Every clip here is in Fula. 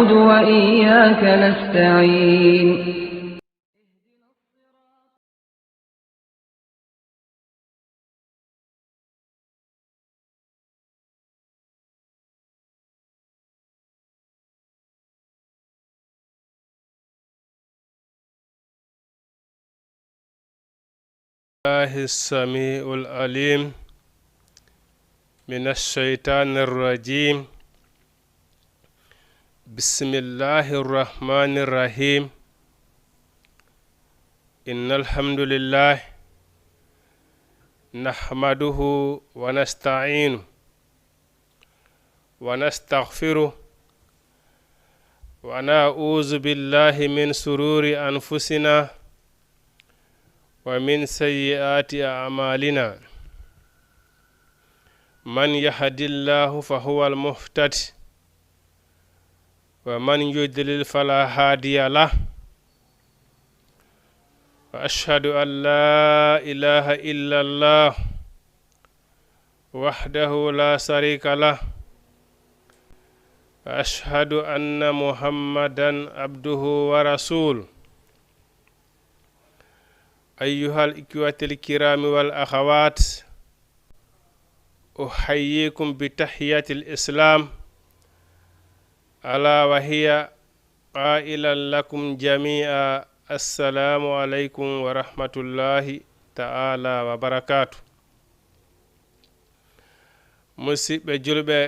نعبد وإياك نستعين الله السميع العليم من الشيطان الرجيم. بسم الله الرحمن الرحيم. إن الحمد لله نحمده ونستعينه ونستغفره ونعوذ بالله من شرور أنفسنا ومن سيئات أعمالنا. من يهد الله فهو المهتد ومن يضلل فلا هادي له. وأشهد أن لا إله إلا الله وحده لا شريك له. وأشهد أن محمدا عبده ورسوله. أيها الإخوة الكرام والأخوات، أحييكم بتحية الإسلام ألا وهي قائلا لكم جميعا السلام عليكم ورحمة الله تعالى وبركاته. musidɓe julɓe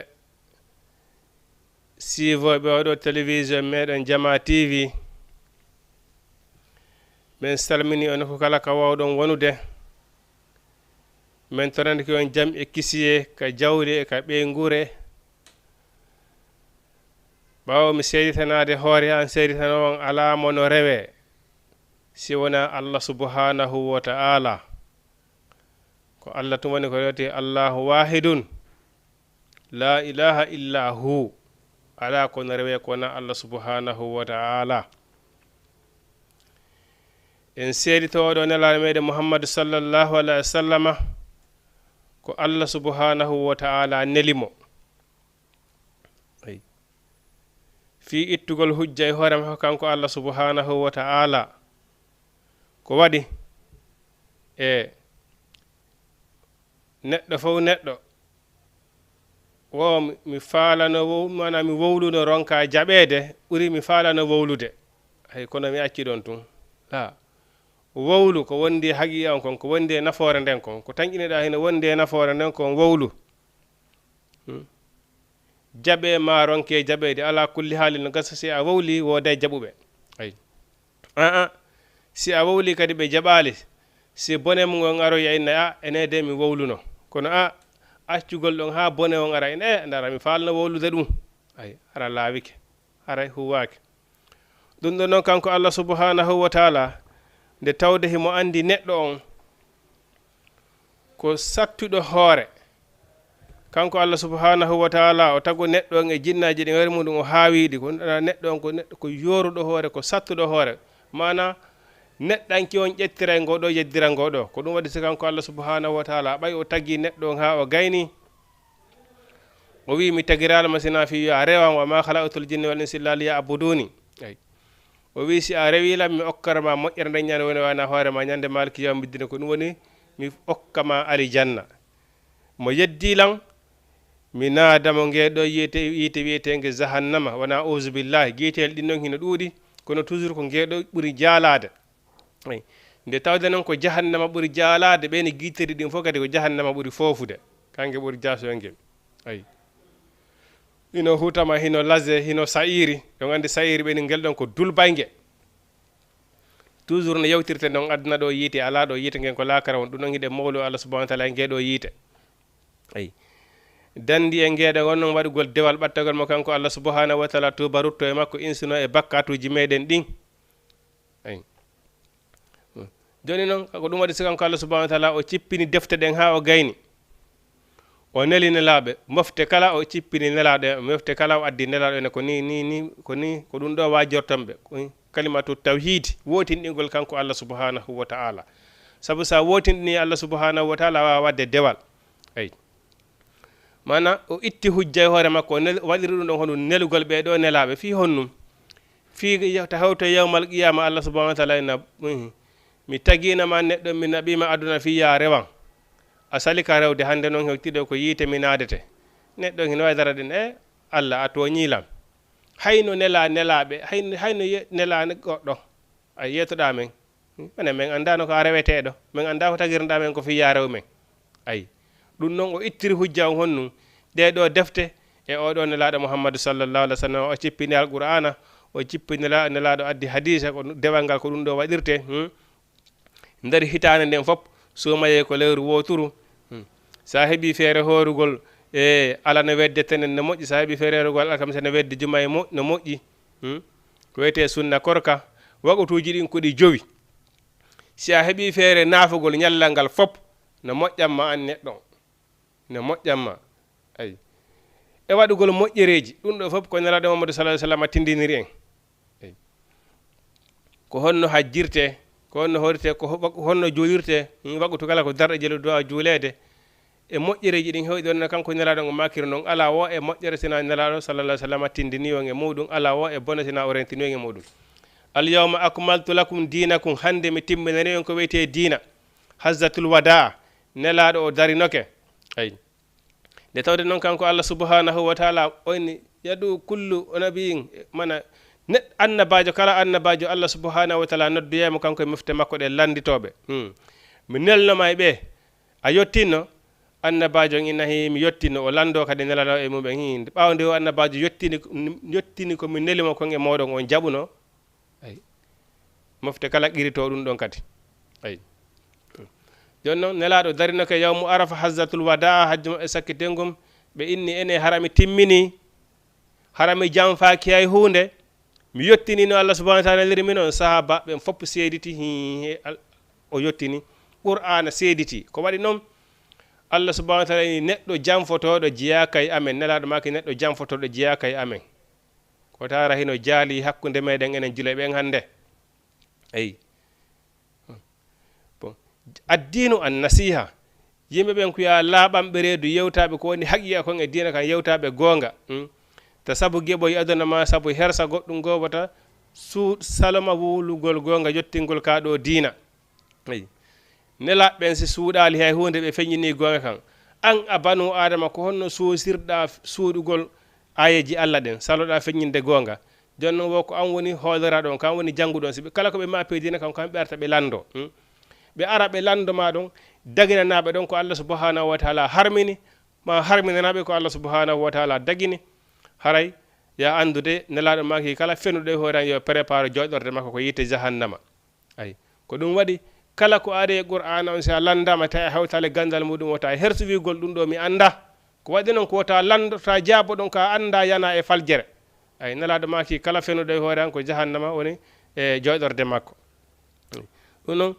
siivoɓe oɗo télévision meɗen Jama TV, min salmini on ko kala ka wawɗon wonude. min tonande ko on jam e kisiye ka jawdi e ka ɓeygure. ɓawo mi seeditanade hoore an seeditano on ala mono rewe si wona Allah subhanahu wa ta'ala. ko Allah tum woni ko rewte Allahu wahidun la ilaha illa hu. ala kono rewe kona Allah subhanahu wa ta'ala. en seeditoɗo nelaɗo meɗen Muhammadu sallallahu alaihi wa sallama ko Allah subhanahu wa ta'ala nelimo fi ittugol hujja e hoore makko kanko Allah subhanahu wa ta'ala. ko waɗi e neɗɗo fof neɗɗo wo mi faalano mana mi wowluno ronka jaɓede ɓuri mi faalano wowlude. hay kono mi acci ɗon tun la wowlu ko wondi haqiqa on kon ko wondi e nafoore nden kon ko tanƴiniɗa hino wondi e nafoore nden kon wowlu. jaɓe ma ronke jaɓede ala kulli haali no gasa si a wowli woda jaɓuɓe. ay si a wowli kadi ɓe jaɓali si bone mum on aroya inna ene de mi wowluno kono accugol ɗon ha bone on ara ene ndara mi falno wowlude ɗum. ay ara laawike aray huwake ɗum ɗon noon kanko Allah subhanahu wa ta'ala nde tawde himo andi neɗɗo on ko sattuɗo hoore. kanko Allah subhanahu wa ta'ala o tago neɗɗo on e jinnaji ɗi ngari muɗum o haawiɗi ko neɗɗo on ko neɗɗo ko yoruɗo hoore ko sattuɗo hoore mana neɗɗanki on ƴettira e ngoɗo yeddira ngoɗo. ko ɗum waɗi si kanko Allah subhanahu wa ta'ala ɓay o taggi neɗɗo on ha o gayni o wi mi tagiralama sina fi a rewan wa ma khalaqatul jinni wal insa illa liya'buduni. ay o wi si a rewilam mi okkarama moƴƴere nde ñande woni wana hoorema ñande malki yawm biddine ko ɗum woni mi okkama alijanna. mo yeddilan mi naadamo ngeɗo yiite wiyetege jahannama wona auzu billahi. guitel ɗin noon hino ɗuuɗi kono toujours ko ngeɗo ɓuuri jaalade. nde tawde noon ko jahannama ɓuuri jaalade ɓeni guiteri ɗin fof kadi ko jahannama ɓuuri foofude kanke ɓuuri jasoyngel. ayi hino hutama hino laze hino sairi ɗon andi sairi ɓeni ngel ɗon ko dulbayge toujours no yewtirte ɗon aduna ɗo yiite ala ɗo yiite ngen ko lakara on ɗum ɗon hiɗe mawlu Allah subhanahu wa ta'ala e ngeɗo yiite. ayi dandi e ngeɗe on noon waɗugol dewal ɓattagol mo kanko Allah subhanahu wa ta'ala tuba rutto e makko insuno e bakkatuji meɗen ɗin. ayi joni noon ko ɗum waɗi si kanko Allah subhanahu wa ta'ala o cippini defte ɗen ha o gayni o neli nelaɓe mofte kala o cippini nelaɗo mofte kala o addi nelaɗo ene ko ni ko ɗum ɗo wajortonɓe kalimatu tawhid wotinɗingol kanko Allah subhanahu wa ta'ala. sabu sa wotinɗini Allah subhanahu wa ta'ala wawa wadde dewal. ay mana o itti hujja e hoore makko waɗiri ɗum ɗon hono nelugol ɓe ɗo nelaɓe fi honnum fi ta hawto yawmal qiyama Allah subhanahu wa ta'ala ina mi taginama neɗɗo mi naɓima aduna fi ya rewan a sali ka rewde hande noon hewtiɗo ko yiite mi naadete neɗɗo hino wawi dara ɗen Allah a toñilam hayno nelaɓe hayno nela goɗɗo a yetoɗa men ene min andano ko a reweteɗo min anda ko tagirɗa men ko fi ya rew men ayi ɗum noon o ittiri hujja on honnum ɗeɗo defte e oɗo nelaɗo Muhammadu sallallahu alaihi wasallam o cippini alqur'ana o cippini nelaɗo addi hadisa ko dewal ngal ko ɗum ɗo waɗirte nder hitande nden fof sumaye ko lewru woturu sa heeɓi feere horugol e ala no wedde tenen no moƴƴi sa heeɓi feere horugol alkamisa no wedde juma no moƴƴi ko wiyete sunna korka wagotuji ɗin ko ɗi jowi si a heeɓi feere naafugol ñallal ngal fof no moƴƴanma an neɗɗo no moƴƴanma ayi e waɗugol moƴƴereji ɗum ɗo fof ko nelaɗo Muhammadu sallallahu alaihi wasallam tindiniri en ayi ko honno hajjirte ko honno horite ko honno juulirte wagutu kala ko darɗe jelu do juulede e moƴƴereji ɗin hewɗi ɗon kanko nelaɗo o makiri noon ala wo e moƴƴere sina nelaɗo sallallahu alaihi wasallam tindini on e muɗum ala wo e bone sina o rentini on e muɗum al yawma akmaltu lakum dinakum hande mi timminani on ko wiyete diina hazzatul wada nelaɗo o darinoke ayi nde tawde noon kanko Allah subhanahu wa ta'ala oyni yadu kullu nabiyin mana annabajo kala annabajo Allah subhanahu wa ta'ala nodduyemo kanko e mofte makko ɗe landitoɓe mi nelnoma e ɓe a yettinno annabajo inahi mi yettino o lando kadi nelaɗo e muɓen ɓawde o annabajo yettini ko mi nelimo kon e moɗon on jaɓuno ayi mofte kala qirito ɗum ɗon kadi ayi joni noon nelaɗo darinoke yawmu arafa hazzatul wada hajju maɓɓe sakkitengum ɓe inni ene harami timmini harami janfaki hay hunde mi yettinino Allah subhanahu wa ta'ala neliri min on sahaba ɓen fopp seediti o yettini qur'ana seediti ko waɗi noon Allah subhanahu wa ta'ala ni neɗɗo janfotoɗo jeyaka e amen nelaɗo maki neɗɗo janfotoɗo jeyaka e amen ko tara hino jaali hakkude meɗen enen jula ɓen hande ayi bon addinu an nasiha yimɓe ɓen kuya laaɓanɓe reedu yewtaɓe ko woni haqiqa kon e dina kan yewtaɓe gonga ta sabu geɓoy aduna ma sabu hersa goɗɗum gowata saloma wulugol gonga yettingol ka ɗo dina ayi nelaɓɓen si suuɗali hay hunde ɓe feññini gonga kan an a banu adama ko honno sosirɗa suuɗugol ayeji Allah ɗen saloɗa feññinde gonga joni noon wo ko an woni hooleraɗon kan woni jannguɗon si kala ko ɓe mappe dina kan kamɓe arta ɓe lando ɓe ara ɓe landoma ɗon daginanaɓe ɗon ko Allah subhanahu wa ta'ala harmini ma harminanaɓe ko Allah subhanahu wa ta'ala dagini haray ya andude nelaɗo maki kala fenuɗo e hoore yo prépare joɗorde makko ko yiite jahannama ayi ko ɗum waɗi kala ko ari e qur'ana on si a landama tawi a hawtale gandal muɗum wota hersuwigol ɗum ɗo mi anda ko waɗi noon ko wota landota jaabo ɗon ka anda yana e faljere ay nelaɗo maki kala fenuɗo e hoore an ko jahannama woni e joɗorde makko ɗum noon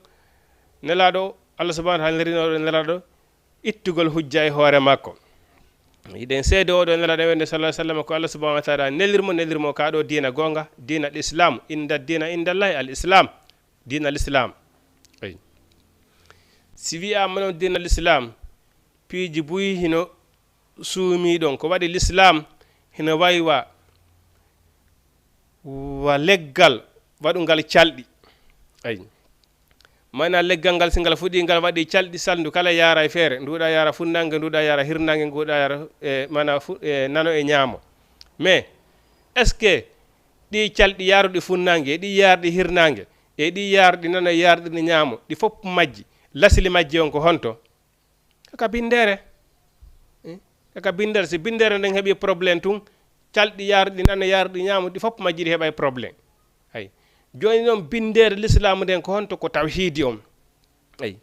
nelaɗo Allah subhanahu wa ta'ala nerinoɗo nelaɗo ittugol hujja e hoore makko yiɗen seede oɗo nelaɗo wende sallallahu alaihi wasallam ko Allah subhanahu wa ta'ala nelirmo ka ɗo dina gonga dina al islam inda dina indallahi al islam dina al islam ay si wiyama noon dina al islam piiji buyi hino suumi ɗon ko waɗi l'islam hino waywa wa leggal waɗugal calɗi ayi mana leggal ngal singal fuɗi ngal waɗi calɗi saldu kala yara e feere nduɗa yara funnange nduɗa yara hirnange nduɗa yara mana nano e ñaamo mais est ce que ɗi calɗi yaruɗi funnange ɗi yarɗi hirnange e ɗi yarɗi nano e yarɗi ɗi ñaamo ɗi fopp majji lasili majji on ko honto kaka bindere kaka bindere si bindere nden heeɓi probléme tun calɗi yarɗi nano yarɗi ñaamo ɗi fopp majji ɗi heɓa probléme hay joni noon bindere l'islamu nden ko honto ko tawhidi on ayi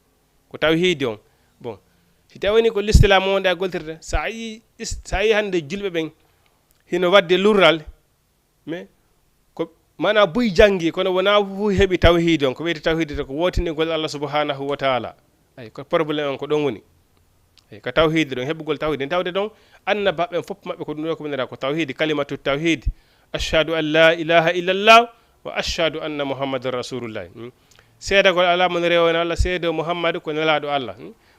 ko tawhidi on bon si tawini ko l'islamu wonde a goltirta sa yi hande julɓe ɓen hino wadde lurral mais ko mana buy janggi kono wona fu heeɓi tawhidi on ko wiyete tawhidi ko wotinigol Allah subhanahu wa ta'ala ay ko probléme on ko ɗon woni ay ko tawhidi ɗon heɓugol tawhidi tawde ɗon annabaɓen fopp maɓɓe ko ɗum ɗo ko windata ko tawhidi kalimatu tawhid ashhadu an la ilaha illallah wa ashhadu anna muhammadan rasulullah seedagol ala mon rewona Allah seedo muhammadu ko nelaɗo Allah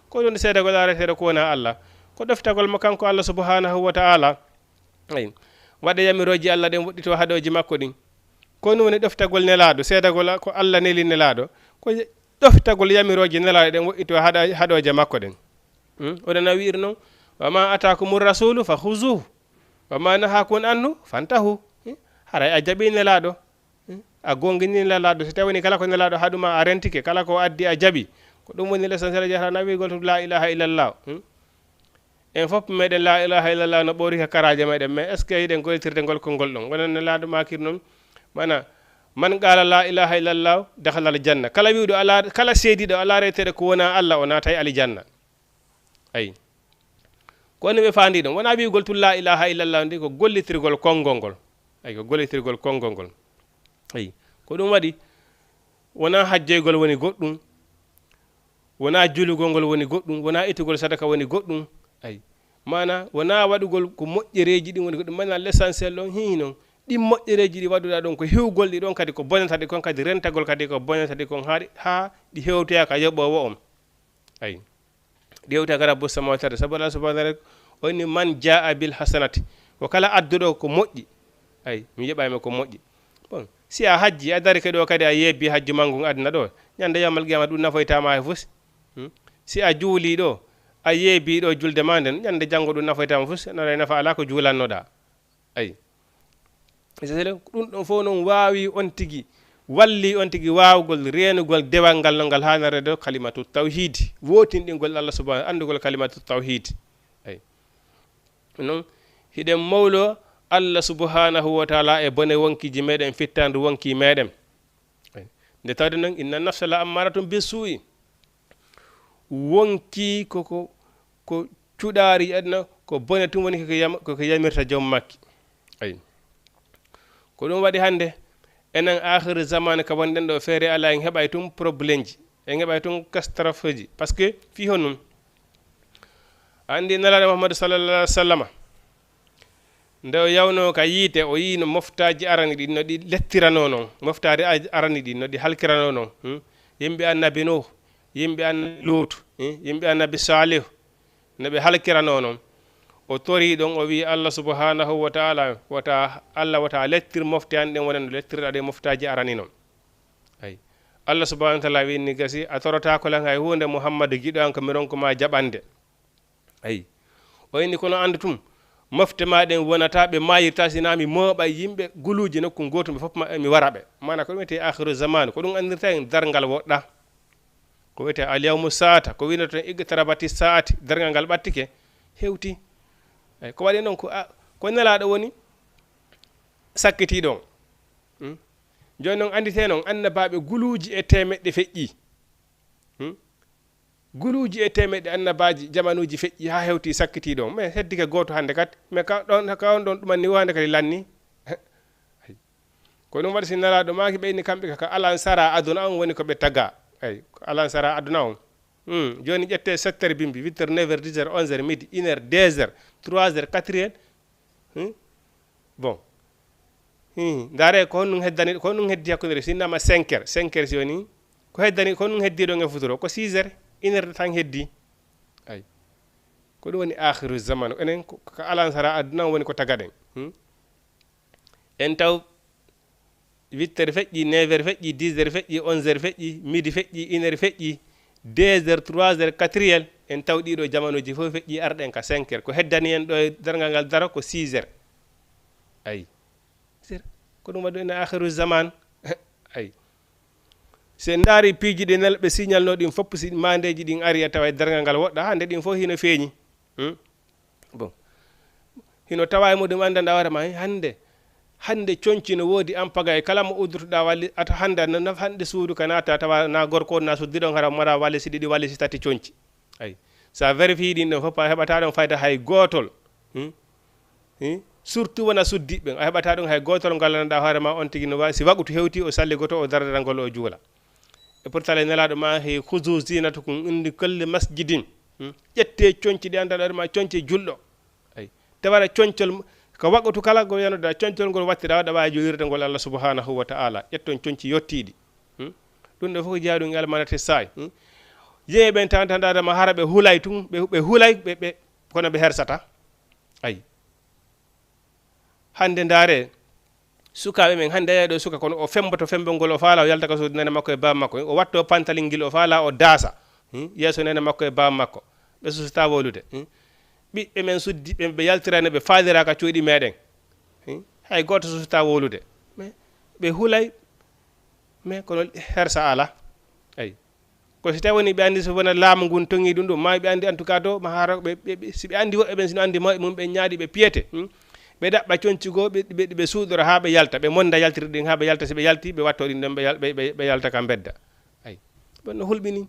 ko ɗon seedagol areteɗo ko wona Allah ko ɗoftagol mo kanko Allah subhanahu wa ta'ala ay waɗa yamiroji Allah ɗen woɗɗito haɗoji makko ɗin ko ɗum woni ɗoftagol nelaɗo seedagol ko Allah neli nelaɗo ko ɗoftagol yamiroji nelaɗo ɗen woɗɗito haɗoje makko ɗen oɗona wiiri noon wama atakumur rasulu fa huzuhu wama nahakun anhu fantahu haray a jaɓi nelaɗo a gongini nelaɗo so tawini kala ko nelaɗo haɗuma a rentike kala ko addi a jaɓi ko ɗum woni l'essentiel jahata na wigol to la ilaha illallah en fof meɗen la ilaha illallah no ɓori ka karaje meɗen mais est ce que yiɗen gollitirde ngol konngol ɗon wonen nelaɗo makir noon mana man qala la ilaha illallah dakhala al janna kala wiɗo ala kala seediɗo ala reteɗe ko wona Allah o naatay aljanna ay ko woni ɓe fandi ɗon wona wigol to la ilaha illallah ndi ko gollitirgol konngol ngol ay ko gollitirgol konngol ngol ay ko ɗum waɗi wona hajjoygol woni goɗɗum wona julugol ngol woni goɗɗum wona itugol sadaka woni goɗɗum ay mana wona waɗugol ko moƴƴereji ɗin woni goɗɗum mana l'essentiel ɗon hihi noon ɗin moƴƴereji ɗi waɗuɗa ɗon ko hewgol ɗi ɗon kadi ko bonata ɗi kon kadi rentagol kadi ko bonata ɗi kon ha ɗi hewtoya ka yoɓowo on ay ɗi hewtoya ka rabbu samawati wal ardi sabu Allah subhanahu wa ta'ala oni man jaa bil hasanati ko kala adduɗo ko moƴƴi ay mi yeɓayma ko moƴƴi bon si a hajji a dari keɗo kadi a yebbi hajju manggu aduna ɗo ñande yamal qiyama ɗum nafoytama e fusi si a juuli ɗo a yeebi ɗo julde ma nden ñande janngo ɗum nafoytama fus nara nafa ala ko juulannoɗa ayi ɗum ɗon fof noon waawi on tigi walli on tigi waawgol reenugol dewal ngal no ngal hanare do kalimatu tawhid wotinɗingol Allah subhanahu andugol kalimatu tawhid ayi noon hiɗen mawlo Allah subhanahu wa taala e bone wonkiji meɗen fittandu wonki meɗen nde tawde noon inna nafsa la ammaratum bisu'i wonki ko cuɗaari adna ko bone tum woni koko yamirta joom makki ayi ko ɗum waɗi hannde enen akhir zaman ka wonɗen ɗo feere ala en heɓay tum probléme ji en heɓay tum catastrophe ji par ce que fi honum andi nalaɗo Muhammadu sallallah alih w sallam nde o yawno ka yiite o yii no moftaji arani ɗi no ɗi lettirano noon moftade arani ɗi no ɗi halkirano noon yimɓe annabi Nuh yimɓe annabi Lut yimɓe annabi Salih no ɓe halkirano noon o tori ɗon o wi Allah subhanahu wa ta'ala Allah wata lettir mofte an ɗen wonen no lettirɗa ɗe moftaji arani noon ay Allah subhanahu wa ta'ala winni gasi a torota ko lan hay hunde Muhammadu giɗo an ko mi ronkoma jaɓande ay o inni kono andu tum mofte maɗen wonata ɓe mayirta sinami mooɓa yimɓe guluji nokku gotum ɓe fof mi waraɓe mana ko ɗum wiyete akhiru zaman ko ɗum andirta en dargal woɗɗa ko wiyete alyawmu saata ko winata iqtarabati saati dargal ngal ɓattike hewti ay ko waɗi noon ko nelaɗo woni sakkiti ɗon joni noon andite noon annabaɓe guluji e temeɗɗe feƴƴi guluji e temeɗɗe annabaji jamanuji feƴƴi ha hewti sakkiti ɗon mais heddike goto hande kat mais kawon ɗon ɗumanni wande kadi lanni ko ɗum waɗi si nelaɗo maki ɓeyni kamɓe kaka alan sara aduna on woni koɓe tagga ay alan sara aduna on joni ƴette 7h bimbi 8h 9h 10h 11h midi 1h 2h 3h 4h bon ndaare ko honɗum heddani ko honɗum heddi hakkodere sinnama 5h 5h joni ko heddani ko honɗum heddi ɗon e futuro ko 6h 1h tan heddi ay ko ɗum woni akhiru zaman enen ko alan sara aduna woni ko tagaɗen en taw 8h feƴƴi 9h feƴƴi 10h feƴƴi 11h feƴƴi midi feƴƴi 1h feƴƴi 2h 3h 4h en taw ɗiɗo jamanuji fof feƴƴi arɗen ka 5h ko heddani en ɗo e dargal ngal dara ko 6h ay ko ɗum waɗi ene akhiru zaman ay se ndaari piiji ɗi nelɓe signalno ɗin fopp si mandeji ɗin ari e tawa e dargal ngal woɗɗa hande ɗin fof hino feeñi bon hino tawa e muɗum andanɗa hoore ma hande coñci no woodi ampaga e kala mo uddutoɗa walli ata hande hande suudu ka naata tawa na gorko na suddiɗon hara mara walli si ɗiɗi walli si tati coñci ay sa vérifie ɗin ɗon fof a heɓata ɗon fayda hay gotol surtout wona suddiɓe a heɓata ɗum hay gotol ngallanɗa hoore ma on tigi no wawi si waɓutu hewti o salli goto o dardal ngol o juula e pourtant nelaɗo ma he huzu zinata kum indi kolle masjidin ƴette coñci ɗi andaɗa ma coñci julɗo ay tawara coñcol ko waɓatu kala go yanoɗa coñcol ngol wattiɗa waɗa wawi joyirde ngol Allah subhanahu wa ta'ala ƴetton coñci yottiɗi ɗum ɗo fof jaaɗum almanate saay yeeɓen tawantandadama hara ɓe hulay tun ɓe hulay ɓe kono ɓe hersata ayi hande ndaare sukaɓe men hande yayi ɗo suka kono o femboto fembol ngol o faala o yalta ka suudu nene makko e baba makko o watto pantalin ngil o faala o daasa yeeso nene makko e baba makko ɓe susata wolude ɓiɓɓe men suddi ɓe yaltirani ɓe faalira ka cuuɗi meɗen hay goto susata wolude mais ɓe hulay mais kono hersa ala ayi ko si tawi woni ɓe andi so wona laamu ngun tongi ɗum ɗum ma ɓe andi en tout cas do ma hara si ɓe andi woɓɓe ɓen sino andi mawɓe mum ɓe ñaaɗi ɓe piyete ɓe ɗaɓɓa conci goo ɓe suuɗora ha ɓe yalta ɓe monda yaltirde ɗin ha ɓe yalta si ɓe yalti ɓe watto ɗin ɗon ɓe yalta ka bedda ayi bonno hulɓini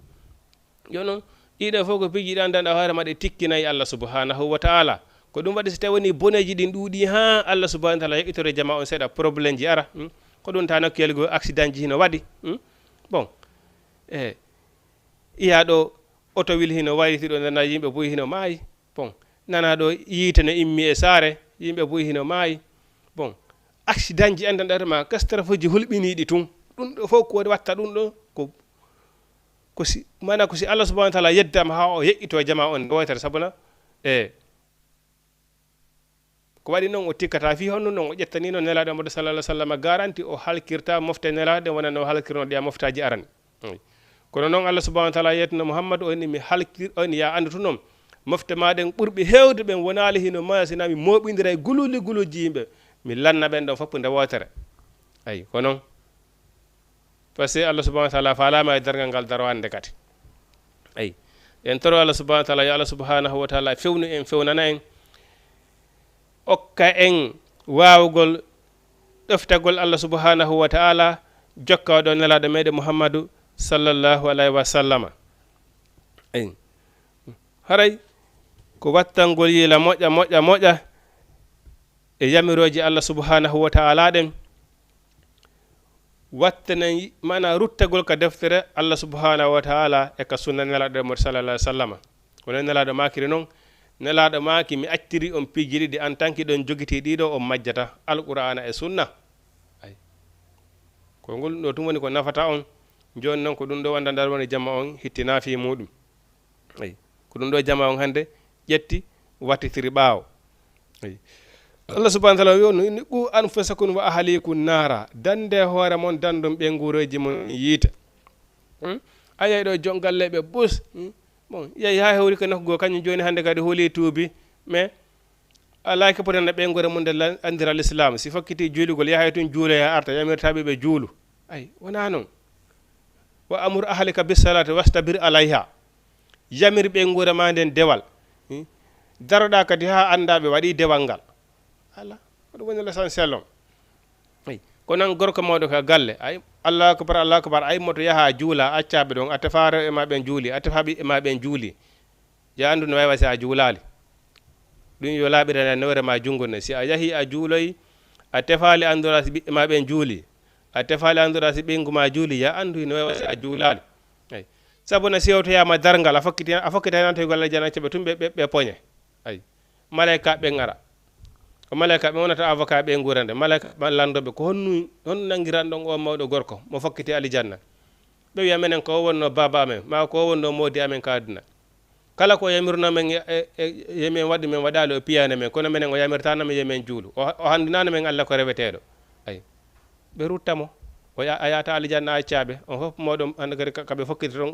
yo noon ɗiɗo fof ko piiji ɗi andanɗa hoore ma ɗe tikkinayi Allah subhanahu wa taala ko ɗum waɗi so tawi woni boneji ɗin ɗuuɗi ha Allah subhanahu wa taala heɓitore jama on seeɗa probléme ji ara ko ɗum ta nokkuyel goo accident ji hino waɗi bon iya ɗo automobile hino wayliti ɗo nana yimɓe boyi hino maayi bon nana ɗo yiite no immi e saare yimɓe boyi hino maayi bon accident ji andanɗa ma catastrophe ji hulɓiniɗi tun ɗum ɗo fof ko watta ɗum ɗo ko si mana ko si Allah subhanahu wa taala yeddama ha o heƴƴito jama on wotere sabuna ko waɗi noon o tikkata fi honno noon o ƴettani noon nelaɗo Muhammad sallallahu alaihi wasallam garanti o halkirta mofte nelaɗe wona no halkirno ɗiya moftaji arani kono noon Allah subhanahu wa taala yetno Muhammad o ni mi halkir on ya andutu noon mofte maɗen ɓurɓe hewde ɓen wonali hino maya sina mi moɓidira e guluji yimɓe mi lanna ɓen ɗon fof nde wotere ayi ko noon par ce que Allah subhanahu wa taala falama e dargal ngal darwande kadi ayi en toro Allah subhanahu wa taala yo Allah subhanahu wa taala fewnu en fewnana en okka en wawgol ɗoftagol Allah subhanahu wa taala jokka ɗo nelaɗo meɗen Muhammadu sallallahu alayhi wa sallama ayi haray ko wattangol yiila moƴƴa e yamiroji Allah subhanahu wa taala ɗen wattanen mana ruttagol ka deftere Allah subhanahu wa taala e ka sunna nelaɗo Muhammad sallallahu alayhi wa sallama kono nelaɗo makiri noon nelaɗo maki mi acciri on piiji ɗiɗi en tant que ɗon jogiti ɗiɗo on majjata alqur'ana e sunna ay ko ngol ɗo tum woni ko nafata on joni noon ko ɗum ɗo wandandar woni jamma on hittina fi muɗum ay ko ɗum ɗo jamma on hande ƴetti wattitiri ɓaawo ay Allah subhanahu wa taala wi ni qu anfusakum wa ahlikum nara dande hoore mon dandum ɓe nguuroji mon yiita ayay ɗo jongalleɓe bus bon yeyi ha hewri ko nokku goo kañum joni hande kadi hooli tuubi mais ala ko potanda ɓe ngure mum nde andira l'islam si fokkiti juulugol yahay tun juule ha arta yamirtaɓe ɓe juulu ay wona noon wa amur ahlika bisalati wastabir alayha yamir ɓe ngure ma nden dewal daroɗa kadi ha anda ɓe waɗi dewal ngal ala ko ɗum woni l'essentiel on ay ko nan gorko mawɗo ka galle ay allahu akbar ay moto yaha juula accaɓe ɗon a tefa rew e ma ɓen juuli a tefa ɓiɓɓe ma ɓen juuli ya andu no wawi si a juulali ɗum yo laaɓirane newre ma junngo ne si a yahi a juuloy a tefali andora si ɓiɓɓe ma ɓen juuli a tefali andora si ɓeygu ma juuli ya andu no wawi si a juulali ay sabu no sewtoyama dargal a fokkitanantoygol aljanna ɓe tum ɓe poñe ay malaika ɓe ngara ko malaika ɓe wonata avocat ɓe ngurande malaika landoɓe ko honnu nangiran ɗon o mawɗo gorko mo fokkiti alijanna ɓe wiya menen ko wonno baba amen ma ko wonno modi amen ka aduna kala ko yamirno men yemen waɗi men waɗali o piyane men kono menen o yamirtanama yemen juulu o handinano men Allah ko reweteɗo ay ɓe ruttamo a yata alijanna accaɓe on fof moɗon hande kadi kaɓe fokkiti ton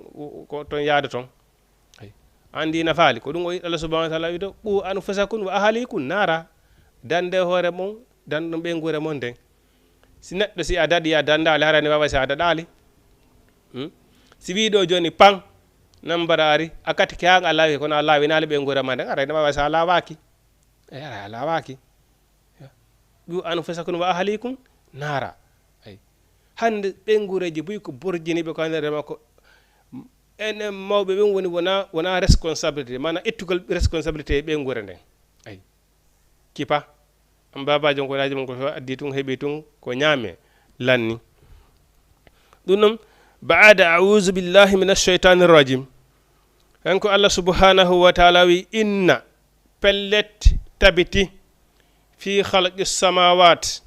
ko ton yaada ton ay andi nafaali ko ɗum o Allah subhanahu wa taala wi to qu anfusakum wa ahlikum nara dande hoore mon dandum ɓe ngure mon nden si neɗɗo si a daɗi a dandali harani wawa si a daɗali si wiɗo joni pan nambara ari a kati keyaga a laawi kono a laawinali ɓe ngure ma nden arani wawa si a lawaki a lawaki ɓu anfusakum wa ahlikum nara ay hande ɓe ngureji buy ko borjiniɓe ko handere makko enen mawɓe ɓen woni wona responsabilité mana ettugol responsabilité ɓe ngure nden ay kipa am babaji on ko laaji mon ko addi tun heeɓi tun ko ñaame lanni ɗum noon baada auzu billahi min alcheytani rrajim kanko Allah subhanahu wa taala wi inna pellet tabiti fi halqi samawat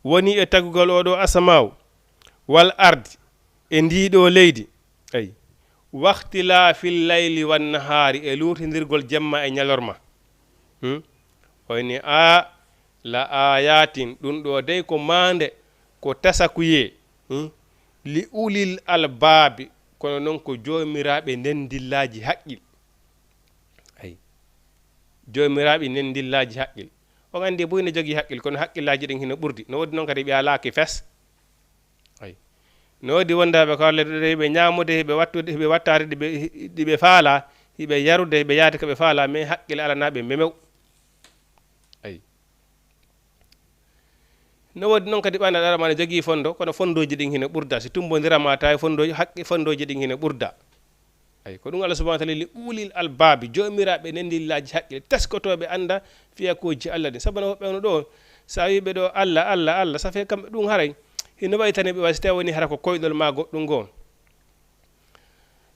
woni e tagugol oɗo asamaw wal ardi e ndiɗo leydi ay wahtilafi llayli wannahari e luutindirgol jemma e ñalorma oyni a la ayatin ɗum ɗo dey ko mande ko tasakuye li ulil albabi kono noon ko jomiraɓe ndendillaji haqqil ay jomiraɓe ndendillaji haqqil on andi boy ne jogui haqqil kono haqqillaji ɗin hino ɓurdi no wodi noon kadi ɓe alaki fes ay no wodi wondaɓe kawle ɗo ɓe ñamude ɓe wattude ɓe wattade ɗiɓe faala hiɓe yarude ɓe yaade koɓe faala mais haqqille alanaɓe memew ay no wodi noon kadi ɓanda ɗaɗa ma ne jogui fondo kono fondoji ɗin hino ɓurda si tumbodirama tawi fondoji haqqi fondoji ɗin hino ɓurda ay ko ɗum Allah subhanahu wa ta'ala li ulil albabi jomiraɓe nendillaji haqqille teskotoɓe anda fiya koji Allah ɗin sabu no woɓɓe ɗo sa wiɓe ɗo Allah Allah Allah safe kamɓe ɗum haray hino wayi tani ɓe wasi tawi woni hara ko koyɗol ma goɗɗum goo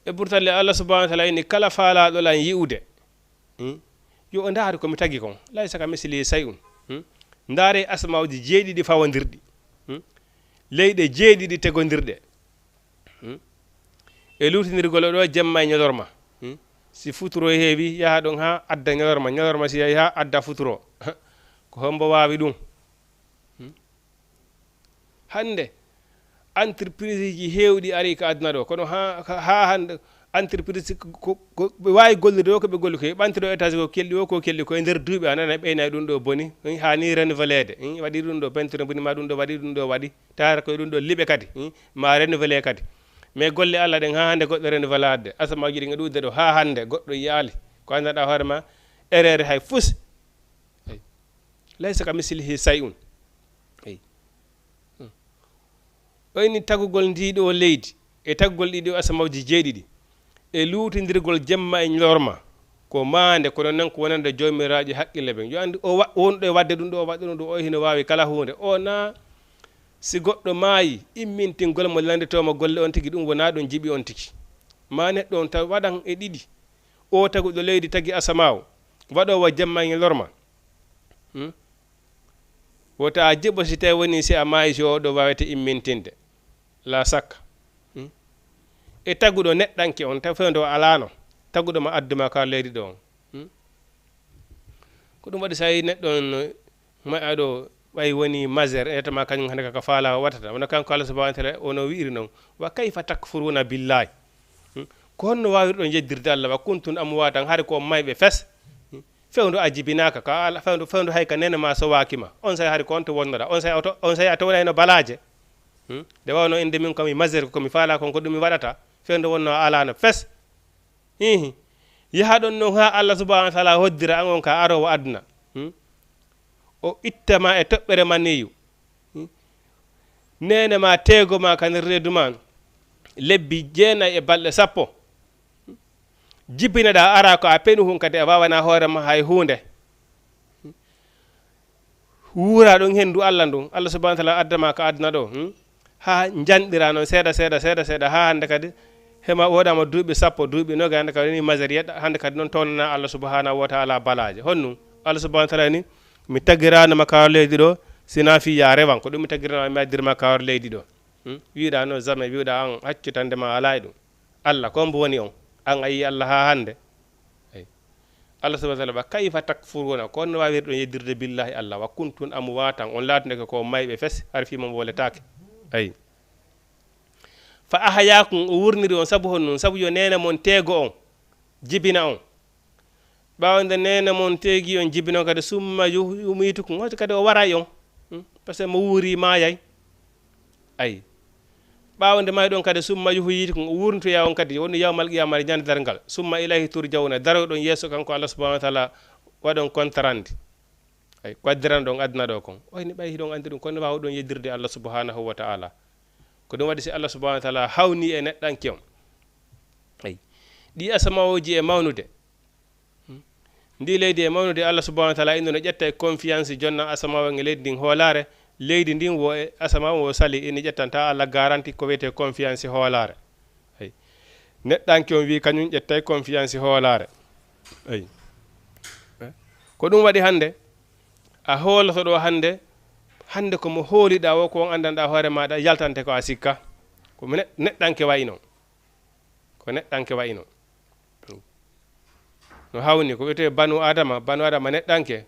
e ɓurtalle Allah subhanahu wa ta'ala ini kala faalaɗo lan yi'ude yo o ndaari komi tagi kon lay saka misili say'un ndaare asmawji jeeɗiɗi fawodirɗi leyɗe jeeɗiɗi tegodirɗe e lutinirgol ɗo jemma e ñolorma si futuro heewi yaha ɗon ha adda ñolorma ñolorma si yahi ha adda futuro ko hombo wawi ɗum hande entreprise ji heewɗi ari ko aduna ɗo kono ha hande entreprise ɓe wawi gollude o koɓe golli koye ɓantiɗo étage ko kelɗi o ko kelɗi koye nder duuɓi a nana ɓeyna ɗum ɗo boni hani renouvelede waɗi ɗum ɗo peinture boni ma ɗum ɗo waɗi ɗum ɗo waɗi tawata koye ɗum ɗo liɓe kadi ma renouvelé kadi mais golle Allah ɗen ha hande goɗɗo renouvelade asamaji ɗin e ɗuɗde ɗo ha hande goɗɗo yaali ko andanɗa hoorema erreur hay fus laysa ka mislihi say'un oyni tagugol ndiɗo leydi e taggugol ɗiɗo asamawji jeeɗiɗi e luutindirgol jemma e ñorma ko mande kono nan ko wonande jomiraji haqqille ɓen yo andi o wonɗo e wadde ɗum ɗo o waɗa ɗum ɗo o hino wawi kala hunde o na si goɗɗo maayi immintingol mo landetoma golle on tigui ɗum wona ɗum jiiɓi on tigui ma neɗɗo on taw waɗan e ɗiɗi o taguɗo leydi tagui asamaw waɗowo jemma e ñorma wota a jiɓo si tawi woni si a maayi si oɗo wawete immintinde la sakka e taguɗo neɗɗanke on taw fewde o alano taguɗo ma adduma ka leydi ɗo on ko ɗum waɗi sa yi neɗɗo on maƴa ɗo ɓay woni majeur etama kañum hande kaka faala watata wona kanko Allah subhanahu wa ta'ala ono wiiri noon wa kayfa takfuruna billahi ko honno wawirɗon jeddirde Allah wa kuntum amwatan haade ko mayɓe fes fewndo a jibinaka ka ala fewndo hay ka nene ma sowakima on say haade ko on to wonnoɗa on say a townayno balaje nde wawno inde min komi majeur komi faala kon ko ɗum mi waɗata fewndo wonno alano fes yaha ɗon noon ha Allah subhanahu wa ta'ala hoddira an on ka arowo aduna o ittama e toɓɓere ma niyu nene ma tego ma ka nder reedu ma lebbi 9 e balɗe 10 jibbinaɗa ara ko a peni hun kadi a wawana hoorema hay hunde wuura ɗon hendu Allah ndun Allah subhanahu wa ta'ala addama ka aduna ɗo ha janɗira noon seeɗa seeɗa ha hande kadi hema woɗama duuɓi 10 duuɓi 20 hande kadi ni majeur hande kadi noon townana Allah subhanahu wa ta'ala balaje honnu Allah subhanahu wa ta'ala ni mi taggiranoma kawar leydi ɗo sina fi ya rewan ko ɗum mi taggiranoma mi addirma kawar leydi ɗo wiɗa no jamais wiɗa an haccitandema ala e ɗum Allah kombo woni on an ayi Allah ha hande ay Allah subhanahu wa ta'ala ba kayfa takfuruna ko no wawi ɗon yeddirde billahi Allah wa kuntun amwatan on laatnde ko mayɓe fes har fima woletake ay fa ahayakum o wurniri on sabu hon nun sabu yo nene mon tego on jibina on ɓawde nene mon teegi on jibino kadi summa yumitukum hoto kadi o waray on par ce que mo wuuri mayay ay ɓawde may ɗon kadi summa yuhoyitikum o wurntoya on kadi woni yawmal qiyamare ñande dargal summa ilayhi turjawna daroy ɗon yesso kanko Allah subhanahu wa ta'ala waɗon contrandi ay koddiran ɗon aduna ɗo kon oyni ɓay hiɗon andi ɗum kono wawi ɗon yeddirde Allah subhanahu wa ta'ala ko ɗum waɗi si Allah subhanahu wa ta'ala hawni e neɗɗanke on ay ɗi asamawoji e mawnude ndi leydi e mawnude Allah subhanahu wa ta'ala inno no ƴetta e confiance jonna asamawo e leydi ndin hoolare leydi ndin wo asamawo o sali ina ƴettanta Allah garanti ko wiyete confiance hoolare ay neɗɗanke on wi kañum ƴetta e confiance hoolare ay ko ɗum waɗi hande a hooloto ɗo hande komo hooliɗa o ko on andanɗa hoore maɗa yaltante ko a sikka ko neɗɗanke wayi noon ko neɗɗanke wayino no hawni ko wiyete banu adama neɗɗanke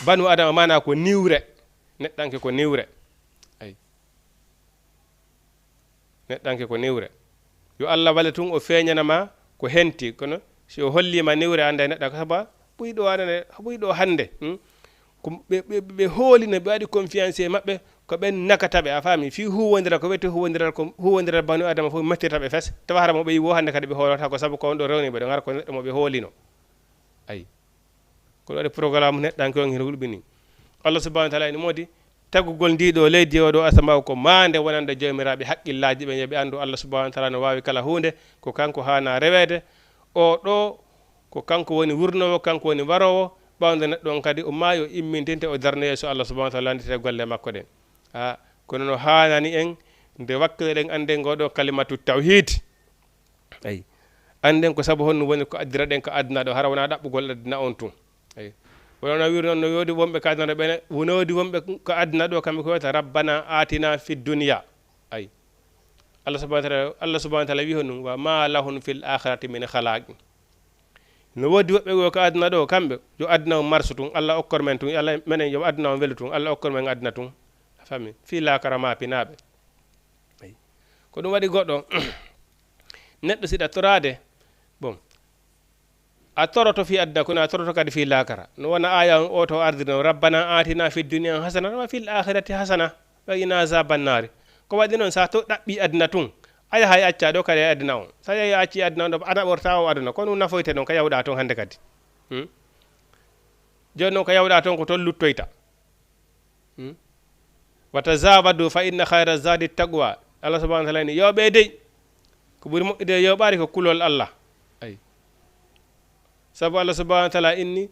banu adama mana ko niwre neɗɗanke ko niwre ay neɗɗanke ko niwre yo Allah walla tun o feeñanama ko henti kono si o hollima niwre anda neɗɗanke saba ɓuyɗo hande ɓe hoolino ɓe waɗi confiance e maɓɓe ko ɓen nakataɓe a faami fi huwodira ko wiyete huwodiral banu adama fof mettirtaɓe fes tawa hara mo ɓe yiwo hande kadi ɓe hoolata ko saabu ko on ɗo rewni ɓe ɗo gara ko neɗɗo mo ɓe hoolino ayi kono waɗi programme neɗɗanke on heno hulɓini Allah subahanahu wa taala ene moodi tagugol ndiɗo leydi o ɗo asamaw ko mande wonande jomiraɓe haqqillaji ɓe yoɓe andu Allah subahanahu wa taala no wawi kala hunde ko kanko hana rewede o ɗo ko kanko woni wurnowo kanko woni warowo ɓawde neɗɗo on kadi o maayo immintinte o darne yeeso Allah subahanahu wa taala andite golle makko ɗen kono no hanani en nde wakkile ɗen anden ngoɗo kalimatu tawhid ayi anden ko saabu honno woni ko addira ɗen ko aduna ɗo hara wona ɗaɓɓugol addina on tun ayi wona wiiri noon no yoodi wonɓe ka aduna ɗo ɓene wonodi wonɓe ko aduna ɗo kamɓe ko wiyata rabbana atina fi dunya ayi Allah subahanahu wa taala wi honum wa ma lahum fil akhirati min khalaqin no wodi woɓɓe go ko aduna ɗo kamɓe yo aduna o marsu tun Allah okkor men tun Allah menen yo aduna o welu tun Allah okkor men aduna tun fami fi lakara mapinaɓe ayi ko ɗum waɗi goɗɗo neɗɗo siɗa torade bon a toroto fi aduna kono a toroto kadi fi lakara no wona aya on o to ardino rabbana atina fi dunia hasana wa fil akhirati hasana wa qina azaban nari ko waɗi noon sa to ɗaɓɓi aduna tun aya hay acca ɗo kadi e aduna on sa yehi acci aduna on ɗo ana ɓorta o aduna kono nafoyte noon ko yawɗa toon hannde kadi joni noon ko yawɗa toon ko toon luttoyta wa tazawadu fa inna hayra zadi taqwa Allah subahanahu wa taala ni yewɓe dey ko ɓuri moƴƴude yewɓade ko kulol Allah ayi sabu Allah subahanahu wa taala inni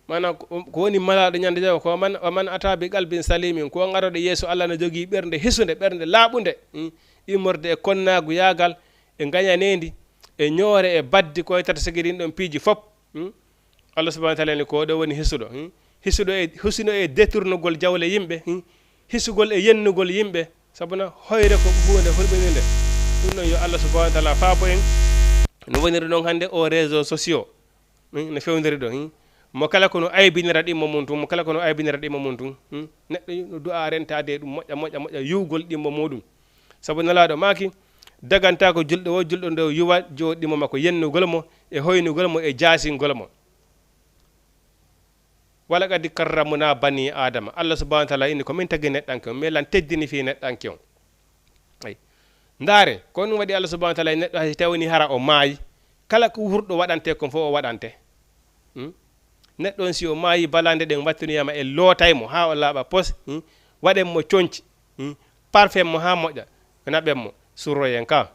mana ko woni malaɗo ñande jaw ko man ata bi qalbin salimin ko garoɗo yeeso Allah ne jogui ɓernde hisude ɓernde laaɓude immorde e konnagu yaagal e gañanedi e ñoore e baddi koye tata sigirin ɗon piiji fop Allah subahanahu wa taala ni ko ɗo woni hisuno e détournugol jawle yimɓe hisugol e yennugol yimɓe sabuna hoyre ko hunde hulɓinide ɗum noon yo Allah subahanahu wa taala faabo en no woniri ɗon hannde o réseau sociaux no fewdiri ɗo mo kala kono aybinira ɗimmo mum tun mo kala kono aybinira ɗimmo mum tun neɗɗo no du'a rentade ɗum moƴƴa yuwgol ɗimmo muɗum sabu nalaɗo maki daganta ko julɗo nde yuwa joɗɗimo makko yennugol mo e hoynugol mo e jasingol mo wala kadi karramuna bani adama Allah subahanahu wa taala inni komin tagui neɗɗanke on milan teddini fi neɗɗanke on ayi ndaare ko ɗum waɗi Allah subahanahu wa taala neɗɗo hay tawni hara o maayi kala ko wurɗo waɗante kon fof o waɗante neɗɗo on si o maayi balande ɗen wattinuyama e lootaymo ha o laaɓa pos waɗenmo coñci parfum mo ha moƴƴa naɓenmo surroyen ka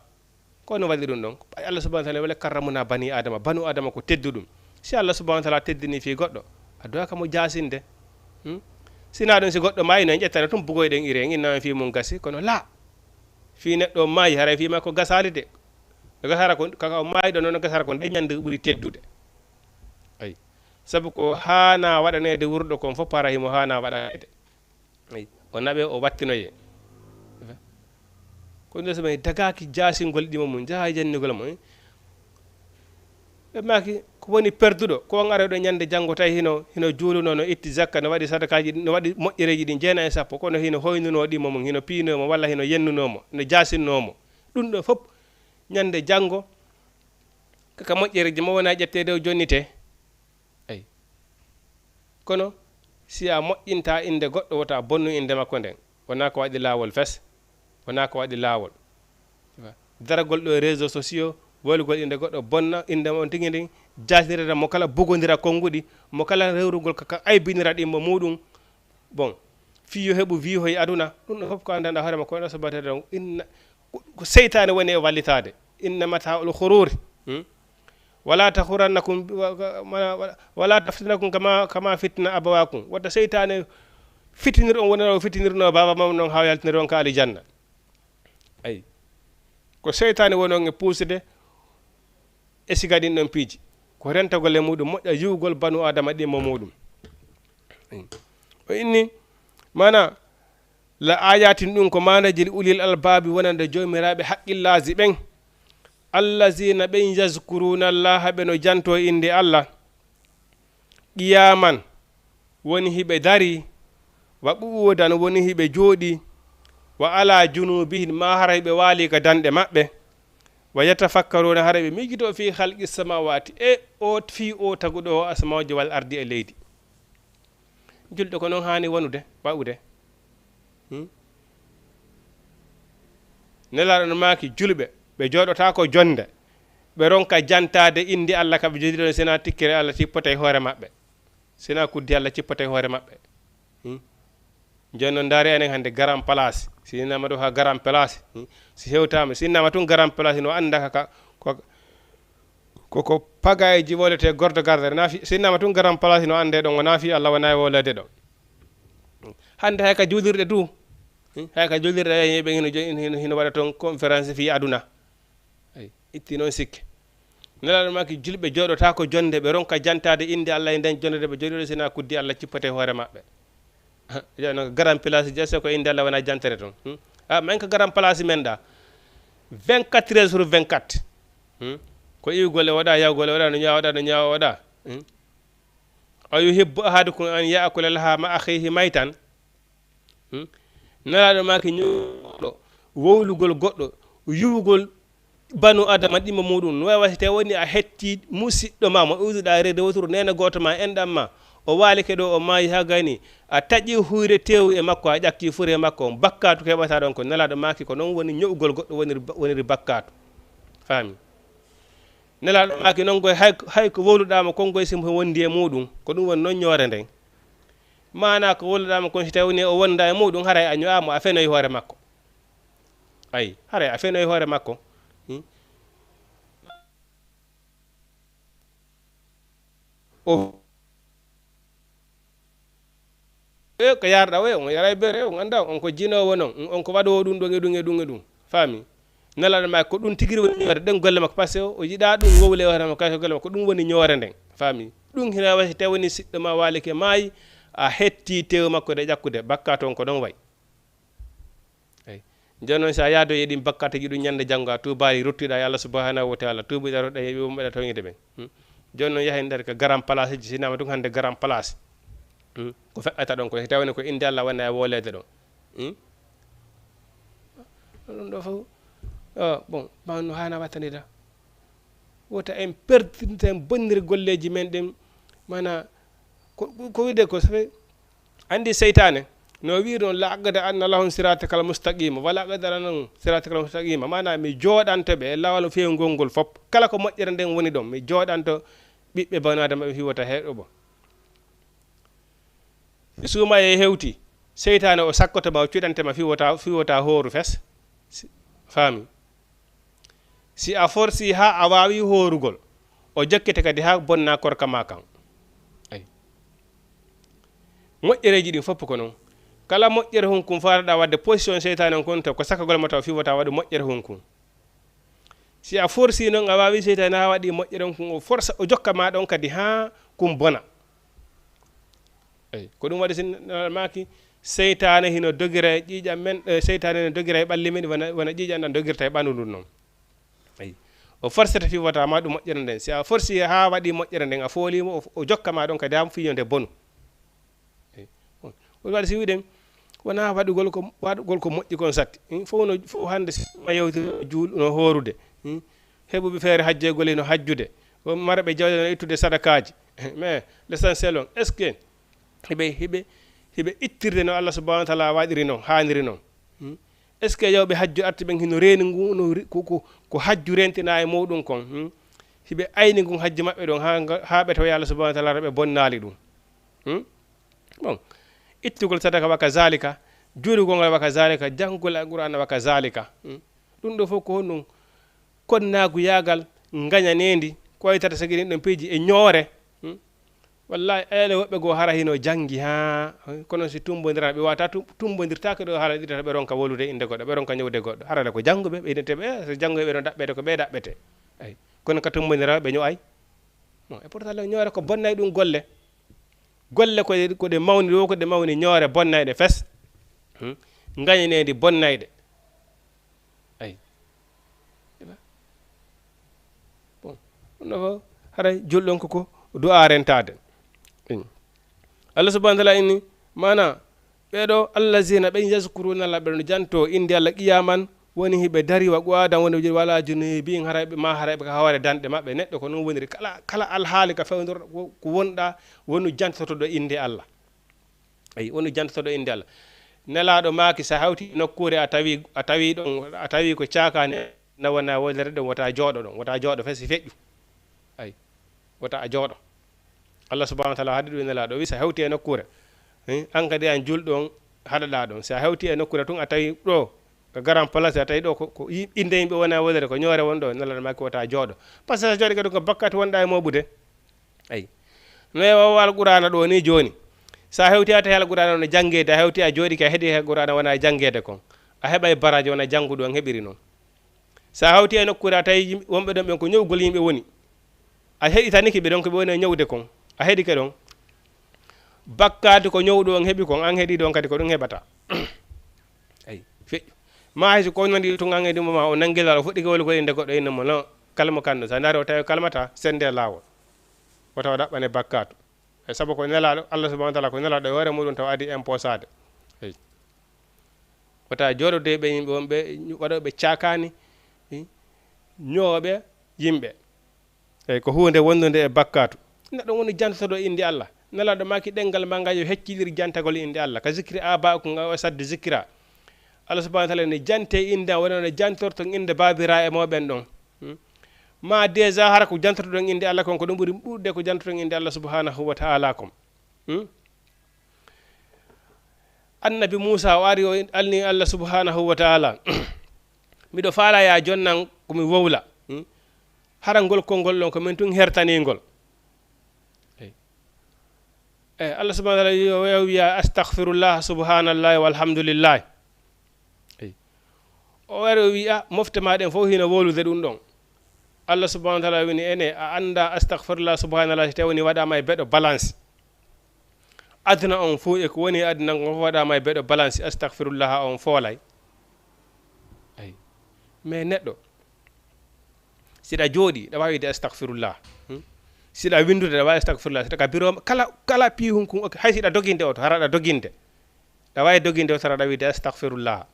ko no waɗi ɗum ɗon Allah subahanahu wa taala wala karramuna bani adama banu adama ko tedduɗum si Allah subahanahu wa taala teddini fi goɗɗo a doyaka mo jasinde sina ɗum si goɗɗo maayi no en ƴettane tum bugoyɗen ire en innama fi mum gasi kono la fi neɗɗo maayi haray fima ko gasali de gasara ko kaka o maayi ɗo noon gasara ko ndeñande ɓuuri teddude ayi sabu ko hana waɗanede wurɗo kon fof para himo hana waɗanede ayi o naɓe o wattinoye ko ɗum soɓe dagaki jasingol ɗimo mum jaha jennigol mo ɓe maki ko woni perduɗo ko gara ɗo ñande janggo tawi hino juuluno no itti zakka no waɗi sadakaji no waɗi moƴƴereji ɗi jeena e sappo kono hino hoynuno ɗimo mum hino piinomo walla hino yennunomo no jasinnomo ɗum ɗo fof ñande janggo kaka moƴƴereji mo wona ƴettede o jonnite ayi kono si a moƴƴinta inde goɗɗo wota bonnu inde makko nden wona ko waɗi laawol fes wona ko waɗi laawol daragol ɗo réseau sociaux wolugol inde goɗɗo bonna inde on tigi ndin jasnirata mo kala bugodira konnguɗi mo kala rewrugol kaka aybinira ɗimmo muɗum bon fiyo heɓu wihoye aduna ɗum ɗo fof ko andanɗa hoorema ko ɗo sobatede on inna ko seytane woni e wallitade inna mata ul khururi wala tahurannakum wala taftinakum kama fitna abawakum wadda seytane fitinir on wonano fitinirno baba mam noon ha yaltinir on ka alijanna ayi ko seytane woni on e puusde e siga ɗin ɗon piiji ko rentagol e muɗum moƴƴa yiwgol banu adama ɗimmo muɗum o inni mana la ayatin ɗum ko manaji ulil albabi wonande jomiraɓe haqqillaji ɓen allazina ɓen yazkuruna allaha ɓe no janto inde allah qiyaman woni hiɓe dari wa ɓuwodan woni hiɓe jooɗi wa ala junubihim ma hara hiɓe waali ka danɗe maɓɓe wa yatafakkaruna hara ɓe migito fi halqi samawati o fi o taguɗo o asamaji wal ardi e leydi julɗo ko noon hani wonude wa'ude nelaɗo no maaki julɓe ɓe jooɗota ko jonde ɓe ronka jantade indi allah kaɓe jodiɗon sina tikkere allah cippote e hoore maɓɓe sina kuddi allah cippote e hoore maɓɓe joni noon daari enen hannde garan place si innama ɗo ha garan place si hewtama si innama tun garan place no andaka koko pagayeji wolete gordo gardere nafi si innama tun garan place no ande ɗon wona fi allah wona wolede ɗon hande hay ka julirɗe du hay ka julirɗe ɓe hino waɗa toon conférence fi aduna itti noon sikke nelaɗo maki julɓe jooɗota ko jonde ɓe ronka jantade inde allah e nden jonde ɓe jooɗiɗo sina kuddi allah cippate hoore maɓɓe no garan place jesse ko inde allah wona jantere toon min ko garan place men ɗa 24 heures sur 24 ko iwgol e waɗa yawgol e waɗa no ñawa waɗa no ñawa waɗa o yuhibbu ahadukum an yaakula laha ma akhihi maytan nelaɗo maki ñoɗo wowlugol goɗɗo yuwugol banu adama ɗimma muɗum no wawi te woni a hetti musidɗo ma mo usuɗa rede wotoro nene goto ma enɗam ma o waalike ɗo o maayi ha gayni a taƴi huyre tew e makko a ƴakki fure e makko bakkatu keɓata ɗon ko nelaɗo maki ko noon woni ño'ugol goɗɗo woniri bakkatu faami nelaɗo maki noon koye hay ko wowluɗama konkoye simo wondi e muɗum ko ɗum woni noon ñoore nden mana ko wowluɗama kon so tawni o wonda e muɗum haray a ño'amo a fenoyi hoore makko ayi haray a fenoyi hoore makko o ko yarɗa o on yaray bere on anda on ko jinowo noon on ko waɗowo ɗum ɗon e ɗum e ɗum e ɗum faami nelaɗo ma ko ɗum tigui woni ñoore ɗen golle makko par ce que o yiɗa ɗum wowle hoore makko kayso golle makko ko ɗum woni ñoore nden faami ɗum hina wasi tawni siɗɗo ma waalike maayi a hetti tew makko de ƴakkude bakka toon ko ɗon wayi eyi joni noon sa yaado e ɗin bakkatuji ɗum ñande janggo a tubali ruttiɗa e allah subahanahu wa taala tubiɗa roɗɗa heeɓi womɓeɗa toñide ɓen joni noon yaha nder ko garan place ji sinama ɗum hande garan place ko feƴƴata ɗon ko tawni ko inde allah wona e wolede ɗon ɗum ɗo fof bon no hana wattanida wota en pertinta en bonnir golleji men ɗen mana ko wide ko safe andi seytane no wi noon la aqada anna lahum siratakal mustaqima wala aqadara noon siratakal mustaqima mana mi jooɗantoɓe e lawol fewgol ngol fof kala ko moƴƴere nden woni ɗon mi jooɗanto ɓiɓɓe banu adama ɓe fiwata heɗo bo suuma e hewti seytane o sakkotoma o cuɗantema fiwota hooru fes faami si a forci ha a wawi hoorugol o jokkete kadi ha bonna korka ma kan ayi moƴƴereji ɗin fopp ko noon kala moƴƴere hunkum faraɗa wadde position seytane on kon to ko sakkagol ma taw fiwata waɗa moƴƴere hunkum si a forci noon a wawi seytane ha waɗi moƴƴere hunkum o force o jokka ma ɗon kadi ha kum bona eyi ko ɗum waɗi sinmaki seytane hino dogira e ƴiƴam men seytane ne dogira e ɓalli men wona ƴiƴam ɗam dogirta e ɓandu ndun noon eyi o forcete fiwata ma ɗum moƴƴere nden si a forci ha waɗi moƴƴere nden a foolimo o jokka ma ɗon kadi ha fiñode bonu eyi ɗum waɗi si wiɗen wona waɗugol ko moƴƴi kon satti fof no fof hande ma yewtiro juul no horude heɓuɓe feere hajjegol hino hajjude marɓe jawɗe no ittude sadakaji mais l'essentiel on est ce que hiɓe ittirde no allah subahanahu wa taala waɗiri noon haniri noon est ce que yewɓe hajju arti ɓen hino reeni ngu ko hajju rentina e muɗum kon hiɓe ayni ngun hajju maɓɓe ɗon ha ɓe tawi allah subahanahu wa taala ɓe bonnali ɗum bon ittugol sadaka waka zalika juurugol ngal waka zalika janggol alqur'ana waka zalika ɗum ɗo fof ko honɗum konnagu yagal gañanendi ko waytata so gueɗin ɗon piiji e ñoore wallahi ele woɓɓe goo hara hino janggi ha kono si tumbodira ɓe wata tumbodirtake ɗo haala ɗiɗata ɓe ronka wolude inde goɗɗo ɓe ronka ñowde goɗɗo harale ko jangguɓe ɓe ideteɓe so jangguɓe no daɓɓede ko ɓe daɓɓete ayi kono ka tumbodira ɓe ño'ay e pourtant ñoore ko bonnay ɗum golle koɗe mawni ɗo koɗe mawni ñoore bonnayɗe fes gañanedi bonnayɗe ayi no haray julɗon koko du'a rentade Allah subhanahu wa ta'ala inni mana ɓeɗo allazina ɓe yazkuruna Allah ɓeɗo janto indi Allah qiyaman woni hiɓe dari wa gwadan woni wala junubi harayɓe ma harayɓe ka haware danɗe maɓɓe neɗɗo ko non woniri kala alhaali ka fewdor ko wonɗa wonu jantotoɗo inde Allah ay wonu jantotoɗo inde Allah nelaɗo maaki sa hawti nokkure a tawi ɗon a tawi ko cakani na wona wodere ɗon wota jooɗo ɗon wota jooɗo fesi feƴƴu ay wota a jooɗo Allah subhanahu wa ta'ala haɗi ɗum nelaɗo wi sa hawti e nokkure an kadi an julɗo on haɗaɗa ɗon sa hawti e nokkure tun a tawi ɗo ko garan place a tawi ɗo ko inde yimɓe wona wodere ko ñoore won ɗo nelaɗo makki wota jooɗo par ce que sa jooɗi kadi ko bakkati wonɗa e moɓude ay no e wawal qur'ana ɗo ni joni sa hewti a tawi alqur'ana no janggede a hewti a jooɗi ka heeɗi qur'ana wona janggede kon a heɓay baraji wona jannguɗo on heɓiri noon sa hawti e nokkure a tawi wonɓe ɗon ɓen ko ñawgol yimɓe woni a heɗitaniki ɓe ɗon koɓe woni e ñawde kon a heeɗi ke ɗon bakkade ko ñawɗo on heeɓi kon an heeɗi ɗon kadi ko ɗum heɓata ay feƴƴu ma hayso ko nandi tun an edimo ma o nanguilal o fuɗɗi ko woli golinde goɗɗo inne mo non kalma kanno sa daari o tawi kalmata sende lawol wota o ɗaɓɓane bakkatu e saabu ko nelaɗo Allah subhanahu wa ta'ala ko nelaɗo e hoore muɗum taw adi imposade eyi wota jooɗode ɓe yimɓe wonɓe waɗoɓe cakani ñooɓe yimɓe eyyi ko hunde wondude e bakkatu neɗɗo woni jantotoɗo inde Allah nelaɗo maki ɗengal ma ngal yo hecciɗir jantagol inde Allah ka zikri aba ko ngawa sadde zikra Allah subhanahu wa ta'ala ne jante inde wona no jantorto inde babira e moɓen ɗon ma déjà hara ko jantortoɗon inde Allah kon ko ɗum ɓuri ɓurde ko jantorton inde Allah subhanahu wa ta'ala kom annabi Musa o ari o alni Allah subhanahu wa ta'ala miɗo faala ya jonnan komi wowla hara ngol konngol ɗon ko min tun hertanigol Allah subhanahu wa ta'ala yo wiya astaghfirullah subhanallahi walhamdulillah o wari o wiya mofte maɗen fof hino wolude ɗum ɗon Allah subhanahu wa ta'ala wini ene a anda astaghfirullah subhanallah so tawni waɗama e beɗo balance aduna on fof e ko woni aduna ko fof waɗama e beɗo balance astaghfirullah on foolay ay mais neɗɗo siɗa jooɗi ɗa wawi wide astaghfirullah siɗa windude ɗa wawi astaghfirullah siɗa ka biro kala pihum kum hay siɗa doginde oto haraɗa doginde ɗa wawi doginde o tara ɗa wide astaghfirullah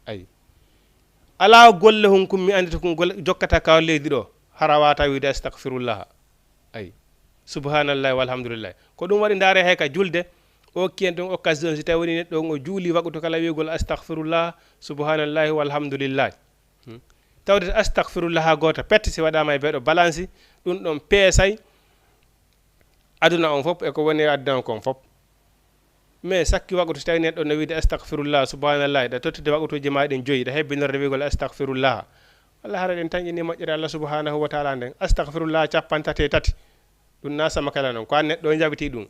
ay ala golle hon kum mi andi to ko jokkata ka leydi ɗo hara wata wiide astaghfirullah ay subhanallahi walhamdulillah ko ɗum waɗi ndaare hay ka julde o kien ɗon occasion si tawi woni neɗɗo o juuli waɗuto kala wiigol astaghfirullah subhanallahi walhamdulillah tawde astaghfirullah goto pette si waɗama e beeɗo balance ɗum ɗon peesay aduna on fof e ko woni aduna on kon fof mais sakki wagutu so tawi neɗɗo no wiide astaghfirullah subhanallah ɗa tottude wagutuji ma ɗin joyi ɗa hebbinorde wiigol astaghfirullah walla hara ɗen tan ini moƴƴere Allah subhanahu wa ta'ala nden astaghfirullah capantate tati ɗum nasama kala noon ko an neɗɗo o jabiti ɗum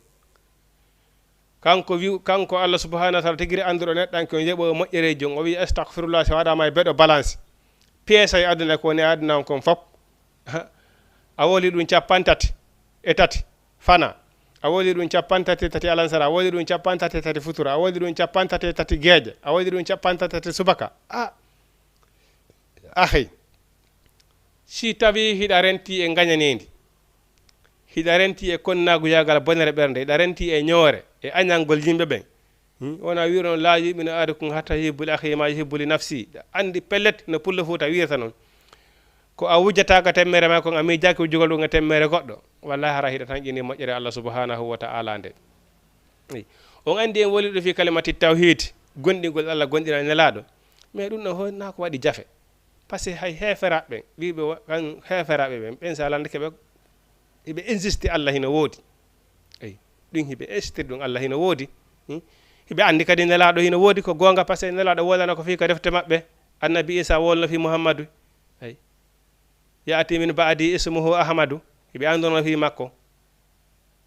kanko Allah subhanahu wa ta'ala tigiri anduɗo neɗɗanke o jeeɓo moƴƴereji o wi astaghfirullah so waɗama e beeɗo balance pièce e aduna ko woni aduna on kon fof a woli ɗum capantati e tati fana a wodi ɗum capantati tati alansara a wodi ɗum capantati tati futura a wodi ɗum capantati tati geeƴe a wodi ɗum capantati tati subaka ahi si tawi hiɗa renti e gañanidi hiɗa renti e konnagu yagal bonere ɓernde hiɗa renti e ñoore e añalngol yimɓe ɓen wona wiron la yu'minu ahadukum hatta yuhibbu li akhihi ma yuhibbu li nafsi andi pellet no pullo fuuta wirata noon ko a wujjataka temmere ma kon a miijaki wujjugol ɗum e temmere goɗɗo wallahi hara hiɗa tan ƴini moƴƴere Allah subhanahu wa ta'ala nde on andi en woli ɗo fi kalimati tawhid gonɗingol Allah gonɗina nelaɗo mais ɗum ɗon honna ko waɗi jafe par ce que hay heferaɓe ɓen wiɓe kan heferaɓe ɓen sa lande keɓe hiɓe insisti Allah hino woodi eyi ɗum hiɓe insistir ɗum Allah hino woodi hiɓe andi kadi nelaɗo hino woodi ko gonga par ce que nelaɗo wolana ko fi ko defte maɓɓe annabi Isa wolno fi Muhammadu eyi yaati min baadi ismuhu ahmadu hiɓe andono fi makko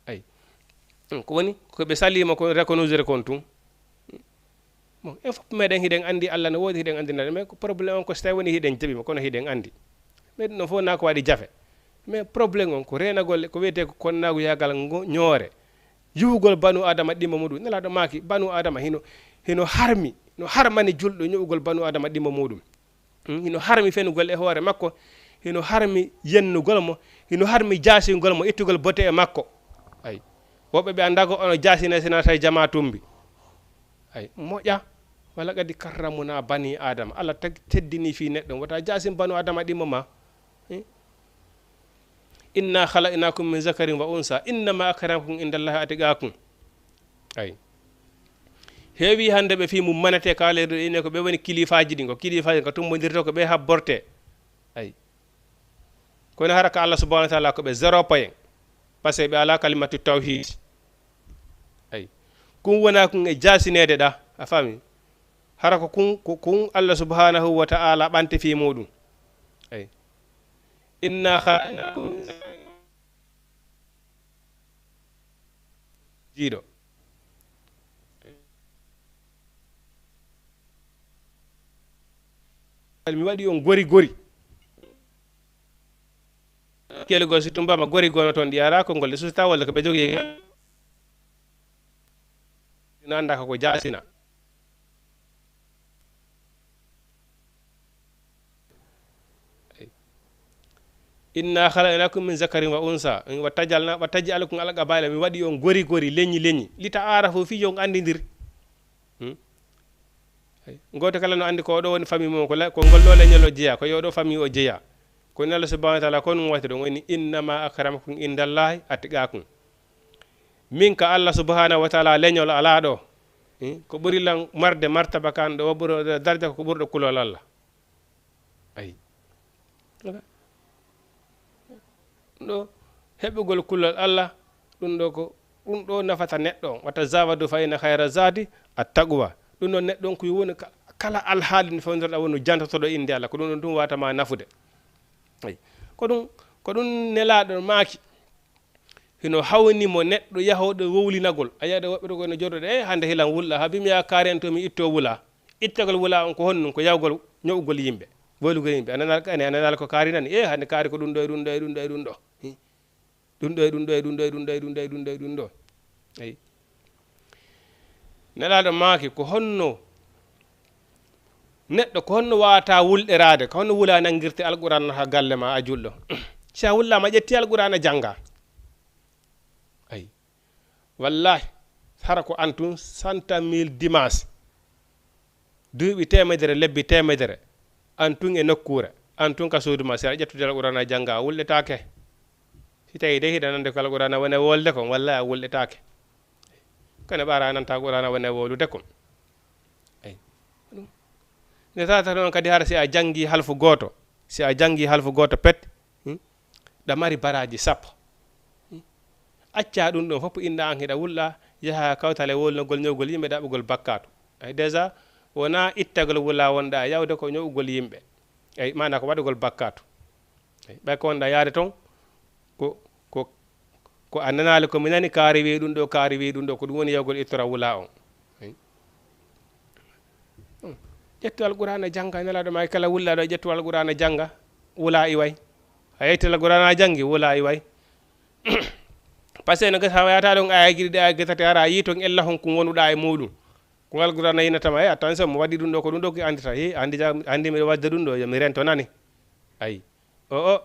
ay ko woni koɓe salima ko reconnaissere kon tun bon en fof meɗen hiɗen andi Allah no woodi hiɗen andinade mais ko probléme on ko so tawi woni hiɗen jaɓima kono hiɗen andi mais ɗum ɗon fof na ko waɗi jafe mais probléme on ko renagol ko wiyete ko konnagu yagal ñoore yuhugol banu adama ɗimma muɗum nelaɗo maaki banu adama hino harmi no harmani julɗo ñu'ugol banu adama ɗimma muɗum hino harmi fenugol e hoore makko hino harmi yennugol mo hino harmi jaasingol mo ittugol bote e makko ay woɓɓe ɓe annda ko ono jaasine sinata e jama tumbi ay moƴƴa walla kadi karramuna bani adama Allah teddini fi neɗɗo wata jaasim banu adama ɗimmo ma inna khalaqnakum min zakarin wa unsa innama akramakum indallahi atqakum ay heewi hande ɓe fi mum manete kaleɗo ine ko ɓe woni kilifaji ɗi ko kilifaji ko tummodirto ko ɓe habborte ay kono hara ka Allah subhanahu wa ta'ala ko ɓe 0 point par ce que ɓe ala kalimatu tawhid ay kum wona kun e jasinede ɗa a fami hara ko kun Allah subhanahu wa ta'ala ɓante fi muɗum ay inna khalaqnakum jiiɗo mi waɗi on gori gori kelgol si tumbama gori gono toon ɗi ara konngol ɗe susta walla ko ɓe jogii no annda koko jasina inna khalaqnakum min zakarin wa unsa wa taj'alakum ala qabaila mi waɗi on gori gori leññi leññi lita ara fo fi jon andidir goto kala no andi ko ɗo woni famille mum ko ngol ɗo leñol o jeeya ko yoɗo famille o jeeya ko ni Allah subhanahu wa ta'ala ko ɗum wati ɗon woni innama akramakum indallahi atqakum min ka Allah subhanahu wa ta'ala leñol ala ɗo ko ɓuri lan marde martaba kan ɗo ɓuri darja ko ɓurɗo kulol Allah ayi ɗo heɓugol kulol Allah ɗum ɗo ko ɗum ɗo nafata neɗɗo wata zawadu fa inna khayra zadi at-taqwa ɗum ɗon neɗɗon ko woni kala alhaali no fewnodirɗa woni jantotoɗo inde Allah ko ɗum ɗon ɗum watama nafude ay ko ɗum nelaɗo maaki hino hawnimo neɗɗo yahoɗo wowlinagol a yiyaɗo woɓɓe ɗo kono joɗoɗe e hande hilan wulla ha bimi ya kaari en to mi itto wula ittagol wula on ko honnum ko yawgol ñowgol yimɓe wolugol yimɓe ananala ko kaari nani e hande kaari ko ɗum ɗo e ɗum ɗo e ɗum ɗo e ɗum ɗo ɗum ɗo e ɗum ɗo e ɗum ɗo e ɗum ɗo e ɗum ɗo e ɗum ɗo e ɗum ɗo ayi nelaɗo maaki ko honno neɗɗo ko honno wawata wulɗerade ko honno wula nangirte alquran ha galle ma a julɗo si a wullama ƴetti alquran a jangga ayi wallahi hara ko antun 100 000 dimanche duuɓi temedere lebbi temedere antun e nokkure antun ka suudu ma si a ƴettude alquran a jangga a wulɗetake si tawi de hiɗanande ko alquran a wone wolde kon wallahi a wulɗetake kono ɓara nanta alquran a wone wolude kon ayi ne tata noon kadi hara si a jangi halfu goto si a jangi halfu goto pet ɗa mari baraji sappo acca ɗum ɗon fof inda an hiɗa wulla yaha kawtale wolnogol ñowgol yimɓe ɗaɓugol bakkatu ay déjà wona ittagol wula wonɗa yawde ko ñowgol yimɓe ay mana ko waɗugol bakkatu ay ɓay ko wonɗa yaade toon ko a nanali komi nani kaari wi ɗum ɗo kaari wi ɗum ɗo ko ɗum woni yawgol ittora wula on ƴettu alqur'ana janga nelaɗo ma kala wullaɗo ƴettu alqur'ana janga wula iway a yetti alqur'ana jangi wula iway par ce que no gasa wayata ɗon aya guiɗi ɗe aya gesate ara yi toon ella hon ko wonuɗa e muɗum ko alqur'ana yinatama e attention mo waɗi ɗum ɗo ko ɗum ɗo ko andita he andi miɗo wadde ɗum ɗo yomi rento nani ayi o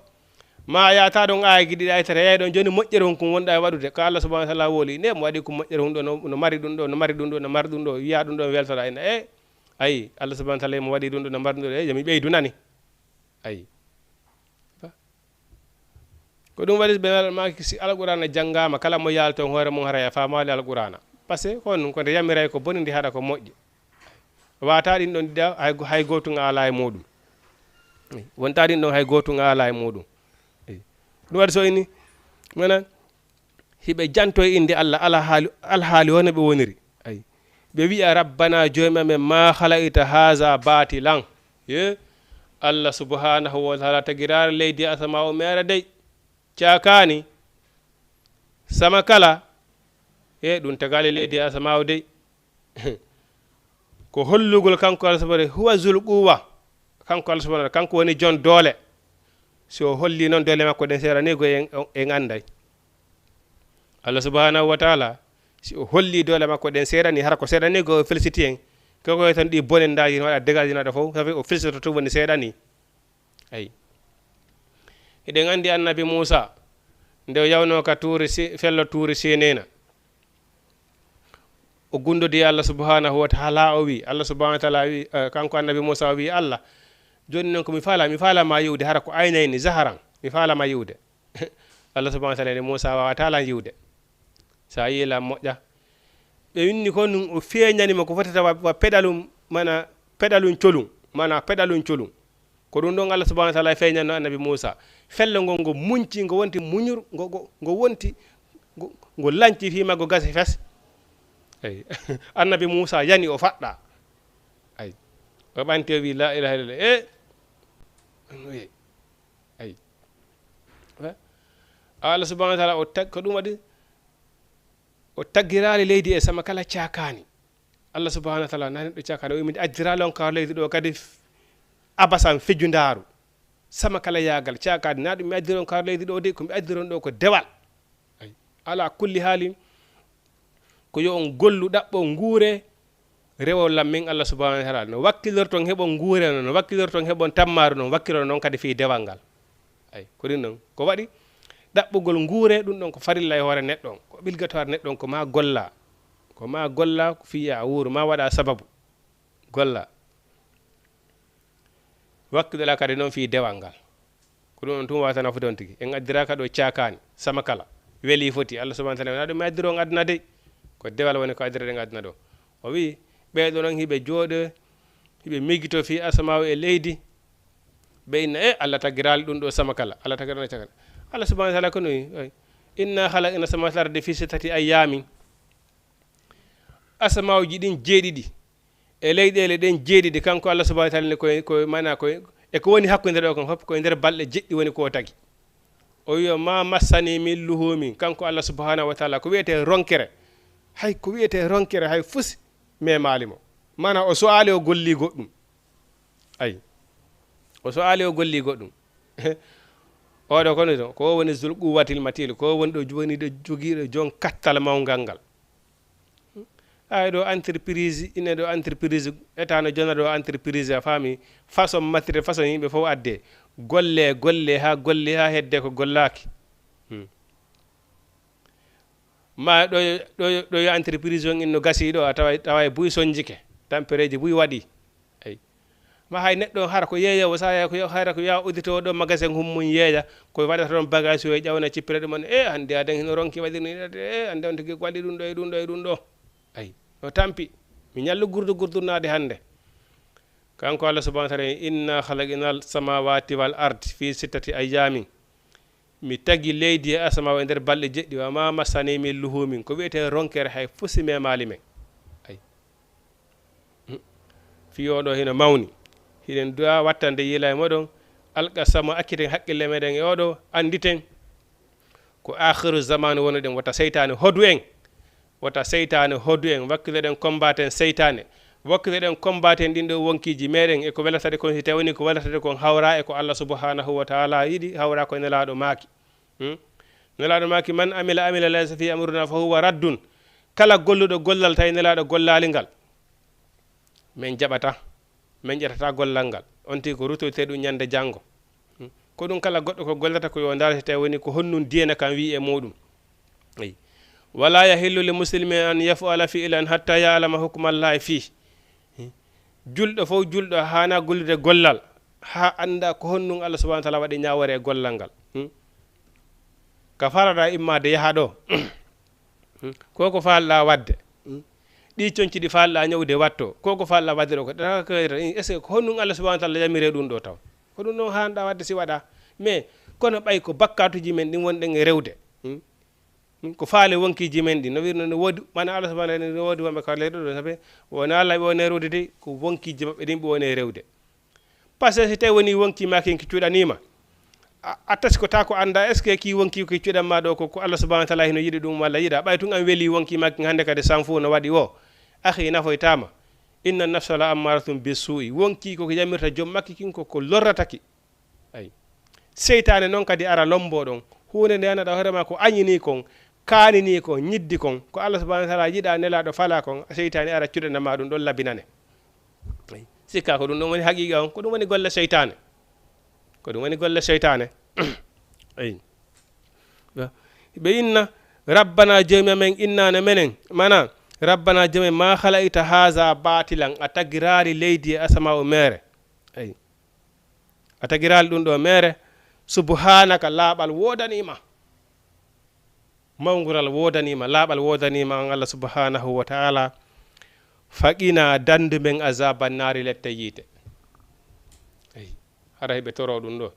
ma yata ɗon aya guiɗi ɗe aytata yeyi ɗon joni moƴƴere hon ko wonɗa e waɗude ko Allah subhanahu wa ta'ala woli ne mo waɗi ko moƴƴere hon ɗo no mari ɗum ɗo no mari ɗum ɗo no mari ɗum ɗo wiya ɗum ɗo weltoɗa ene e ayi Allah subhanahu wa ta'ala mo waɗi ɗum ɗo no mari ɗum ɗo e yomi ɓeydu nani ayi ko ɗum waɗi ɓe maki si alqur'ana janggama kala mo yalto hoore mum hara ya famali alqur'ana par ce que honum ko nde yamiray ko boni ndi haɗa ko moƴƴi wata ɗin ɗon ɗiɗa hay gotum ala e muɗum wonta ɗin ɗon hay gotum ala e muɗum ɗum waɗi so ini mana hiɓe janto e inde Allah alhaali hono ɓe woniri ayi ɓe wiya rabbana jomiamen ma halaqita haza batilan ye Allah subhanahu wa ta'ala tagirare leydi asama o mere dey cakani sama kala e ɗum tagali leydi asama o dey ko hollugol kanko Allah subhanahu huwa zul quwa kanko Allah subhanahu kanko woni jon doole so holli noon doole makko ɗen serani go en anday Allah subhanahu wa ta'ala si o holli doole makko ɗen seeɗani hara ko seeɗani go félicité en kokoye tan ɗi bonen daji waɗa dégaginaɗo fof safi o félicité to woni seeɗani ayi eɗen andi annabi Musa nde o yawno ka fello tuuri Sinina o gundodi Allah subhanahu wa ta'ala o wi Allah subhanahu wa ta'ala wi kanko annabi Musa o wi Allah joni non ko mi faala ma yiwde hara ko aynayni zaharan mi faala ma yiwde Allah subhanahu wa ta'ala Musa wawata lan yiwde sa yila moƴƴa ɓe winni ko nun o feeñanima ko fotata wa pedalum mana pedalum colum ko ɗum ɗon Allah subhanahu wa ta'ala feeñanno annabi Musa fello ngol ngo munci ngo wonti muñur ngo wonti ngo lanci fima go gasi fes ay annabi Musa yani o faɗɗa ay o ɓanti o wi la ilaha illallah ay Allah subhanahu wa ta'ala ko ɗum waɗi o taggirali leydi e sama kala cakani Allah subhanahu wa ta'ala nani ɗo cakani o wi mi addirali on kawar leydi ɗo kadi abasan fejundaru sama kala yagal cakani na ɗum mi addiron kawar leydi ɗo de ko mi addiron ɗo ko dewal ay ala kulli haali ko yo on gollu ɗaɓɓo nguure rewo lammin Allah subhanahu wa ta'ala no wakkilorton heɓon nguure no wakkilorton heɓon tammaru noon wakkiloro noon kadi fi dewal ngal ay ko ɗum noon ko waɗi ɗaɓɓugol nguure ɗum ɗon ko farilla e hoore neɗɗon ko ɓilgato hoore neɗɗon ko ma golla ko fiya wuuro ma waɗa sababu golla wakkiloɗa kadi noon fi dewal ngal ko ɗum on tum wawata nafude on tigui en addiraka ɗo cakani sama kala weeli foti Allah subhanahu wa ta'ala na ɗum mi addiro on aduna de ko dewal woni ko addirade aduna ɗo o wi ɓeɗo noon hiɓe jooɗo hiɓe miggito fi asamaw e leydi ɓe inna Allah taggirali ɗum ɗo sama kala Allah taggirani cakala Allah subhanahu wa ta'ala kono inna khalaqna samawati wal ardi fi 6 ayyamin asamawji ɗin jeeɗiɗi e leyɗele ɗen jeeɗiɗi kanko Allah subhanahu wa ta'ala ko mana ko e ko woni hakkude ɗo kon fof koye nder balɗe jeɗɗi woni ko tagi o wiya ma massani min luhumi kanko Allah subhanahu wa ta'ala ko wiyete ronkere hay ko wiyete ronkere hay fusi memalimo mana o soali o golli goɗɗum ay o soali o golli goɗɗum oɗo kono to ko woni zulquwatil matil ko woni ɗo woni ɗo jogiiɗo jon kattal mawgal ngal ay ɗo entreprise ine ɗo entreprise état no jona ɗo entreprise a faami façon matériel façon yimɓe fof adde golle ha hedde ko gollaki ma ɗo yo entreprise on inno gasi ɗo a tawa buy sonjike tampereji buy waɗi ay ma hay neɗɗo hara ko yeeya sa hara ko ya audito ɗo magasin hummum yeeya ko waɗata toon bagage o ƴawna cippire ɗumen hande aden hino ronki waɗirni hande on tigi ko waɗi ɗum ɗo e ɗum ɗo e ɗum ɗo ay o tampi mi ñallu gurdurnade hande kanko Allah subhanahu wa ta'ala inna khalaqnal samawati wal ard fi 6 ayyamin mi tagi leydi e asama e nder balɗe jeɗɗi wa ma massani min luhumin ko wiyete ronkere hay fusi memali men ay fiyoɗo hino mawni hiɗen duwa wattande yila e moɗon alqasama akkiten haqqille meɗen e oɗo anditen ko akhiru zaman woni ɗen wata seytane hodu en wakkiloɗen combaten seytane wakkiloɗen combaten ɗin ɗo wonkiji meɗen e ko welatade kon si tawini ko welatade kon hawra e ko Allah subhanahu wa ta'ala yiɗi hawra ko nelaɗo maaki nelaɗo maaki man amila laysa fi amruna fa huwa raddun kala golluɗo gollal tawi nelaɗo gollali ngal min jaɓata min ƴettata gollal ngal on tigi ko rutoyte ɗum ñande janggo ko ɗum kala goɗɗo ko gollata ko yo dara si tawi woni ko honnum dina kam wi e muɗum ayi wala yahillu li muslimin an yaf'ala fi'lan hatta ya'lama hukmallahi fi julɗo fof julɗo hana gollude gollal ha anda ko honnum Allah subhanahu wa ta'ala waɗi ñawore gollal ngal ka farata immade yaha ɗo koko falɗa wadde ɗi coñci ɗi falɗa ñawde watto koko falɗa wadde ɗo ko est ce que ko honnum Allah subhanahu wa ta'ala yamire ɗum ɗo taw ko ɗum ɗon hanɗa wadde si waɗa mais kono ɓay ko bakkatuji men ɗin wonɗen e rewde ko faale wonkiji men ɗi no wirno no woodi mana Allah subhanahu wa ta'ala no woodi wonɓe kawle ɗo sabe wona Allah ɓe wone rewde de ko wonkiji maɓɓe ɗin ɓe wone rewde par ce que si tawi woni wonki ma ken ki cuuɗanima a tasi ko ta ko anda est ce que ki wonki ko cuuɗanma ɗo ko Allah subhanahu wa ta'ala hino yiɗi ɗum walla yiɗa ɓay tun an weeli wonki ma ken hande kadi san fo no waɗi o akhi nafoytama inna nafsa la ammaratum bisu'i wonki koko yamirta joom makki kin koko lorrataki ay seytane noon kadi ara lombo ɗon hunde nde anaɗa hoorema ko añini kon kanini kon ñiddi kon ko Allah subhanahu wa ta'ala yiɗa nelaɗo fala kon seytane ara cuɗanama ɗum ɗon labinane sikka ko ɗum ɗon woni haqiqa on ko ɗum woni golle seytane ay ɓe inna rabbana jomi amen innane menen mana rabbana jomi ma halaita haza batilan a tagirali leydi e asama o mere ay a tagirali ɗum ɗo mere subhanaka laaɓal wodanima mawgural wodanima laaɓal wodanima on Allah subhanahu wa ta'ala faqina dandu men azaban nari lette yiite ay hara hiɓe toro ɗum ɗo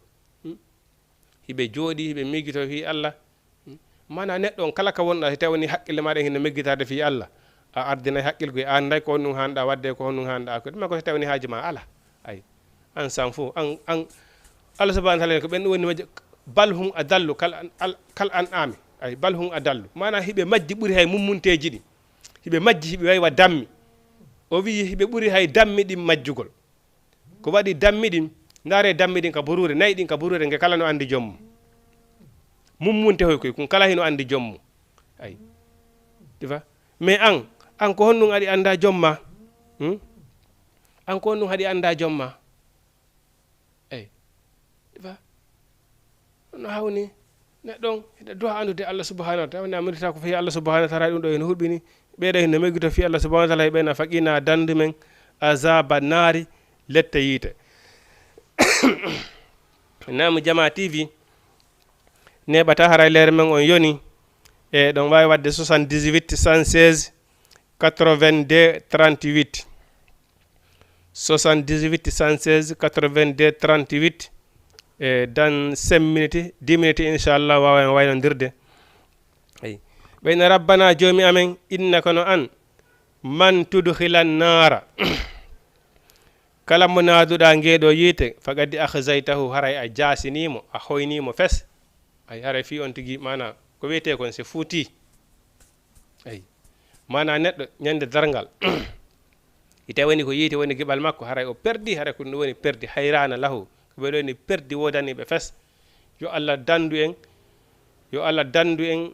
hiɓe jooɗi hiɓe miggito fi Allah mana neɗɗo on kala ka wonɗa so tawni haqqille maɗa hino meggitade fi Allah a ardinay haqqille koye anday ko honɗum hanɗa wadde ko honɗum hanɗa ko ɗuma ko so tawni haaji ma ala ay an san fo an Allah subhanahu wa ta'ala ko ɓen ɗum woni majji bal hum adallu kal an ami ay bal hum adallu mana hiɓe majji ɓuuri hay mummunteji ɗi hiɓe majji hiɓe waywa dammi o wi hiɓe ɓuuri hay dammi ɗin majjugol ko waɗi dammi ɗin ndaare dammi ɗin ka burure nayi ɗin ka burure nge kala no andi jommum mummunte hoy koy kun kala hino andi jommum ay difa mais an ko honɗum aɗi anda jomma an ko honɗum haɗi anda jomma ay difa no hawni neɗɗon hiɗa duha andude Allah subhanahu wa ta'ala amirita ko fi Allah subhanahu wa ta'ala ɗum ɗo en hurɓini ɓeeɗa hino meggito fi Allah subhanahu wa ta'ala ɓena faqina dandu men azaba naari lette yiite namu jama tv neɓata haray lere men on yoni e ɗon wawi wadde 78 116 82 38 78 116 82 38 e dan 5 minutes 10 minutes inchallah wawa waynondirde ay ɓeyna rabbana jomi amen innaka no an man tudhilan nara kala mo naaduɗa ngeeɗo yiite faqadi akhzaytahu haray a jaasinimo a hoynimo fes ay haray fi on tigi mana ko wiyete kon se fuuti ay mana neɗɗo ñande dargal ite woni ko yiite woni giɓal makko haray o perdi haray ko ɗum woni perdi hayrana lahu ko ɓeɗo ni perdi wodaniɓe fes yo Allah dandu en yo Allah dandu en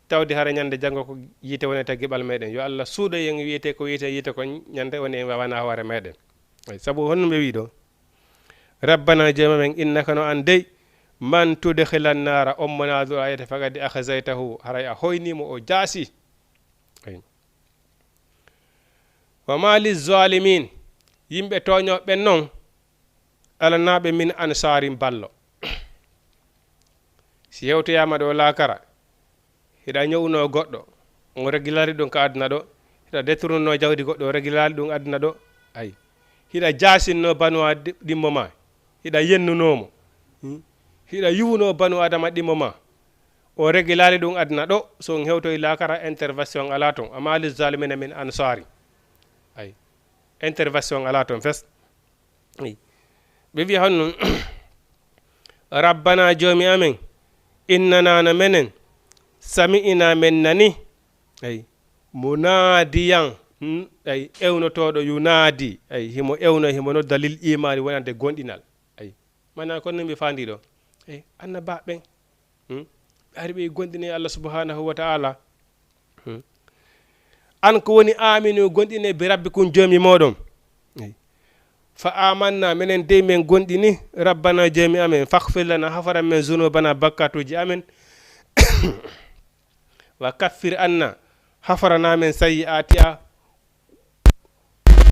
tawde haray ñande janggo ko yiite wonete giɓal meɗen yo Allah suuɗo en wiyete ko yiite ko ñande woni en wawana hoore meɗen ay sabu honno ɓe wi ɗo rabbana jooma men innaka no an dey man tudkhilan nara ommonadu ayete faqadi akhzaytahu haray a hoynimo o jaasi ay wa ma lizalimin yimɓe toñoɓen noon alanaɓe min ansarin ballo si hewtoyama ɗo laakara hiɗa ñowno goɗɗo on régulari ɗum ko aduna ɗo hiɗa détourno jawdi goɗɗo o régulari ɗum aduna ɗo ay hiɗa jasinno banoa ɗimmo ma hiɗa yennunomo hiɗa yuwno banu adama ɗimmo ma o régulari ɗum aduna ɗo so on hewtoy laakara intervention ala ton ama lizalimina min ansari ay intervention ala ton fes ɓe wi honnum rabbana jomi amen innanana menen sami'ina men nani ay munadiyan ay ewnotoɗo yunadi ay himo ewno himo nodda lil imani wonande gonɗinal ay mana kono mi fandi ɗo ay annaba ɓen ɓe ari ɓe gonɗine Allah subhanahu wa ta'ala an ko woni aminu gonɗine bi rabbikum jomi moɗon fa amanna menen dey men gonɗini rabbana jomi amen faghfir lana hafara men zunubana bakkatuji amen wa kaffir anna hafarana men sayyi'ati a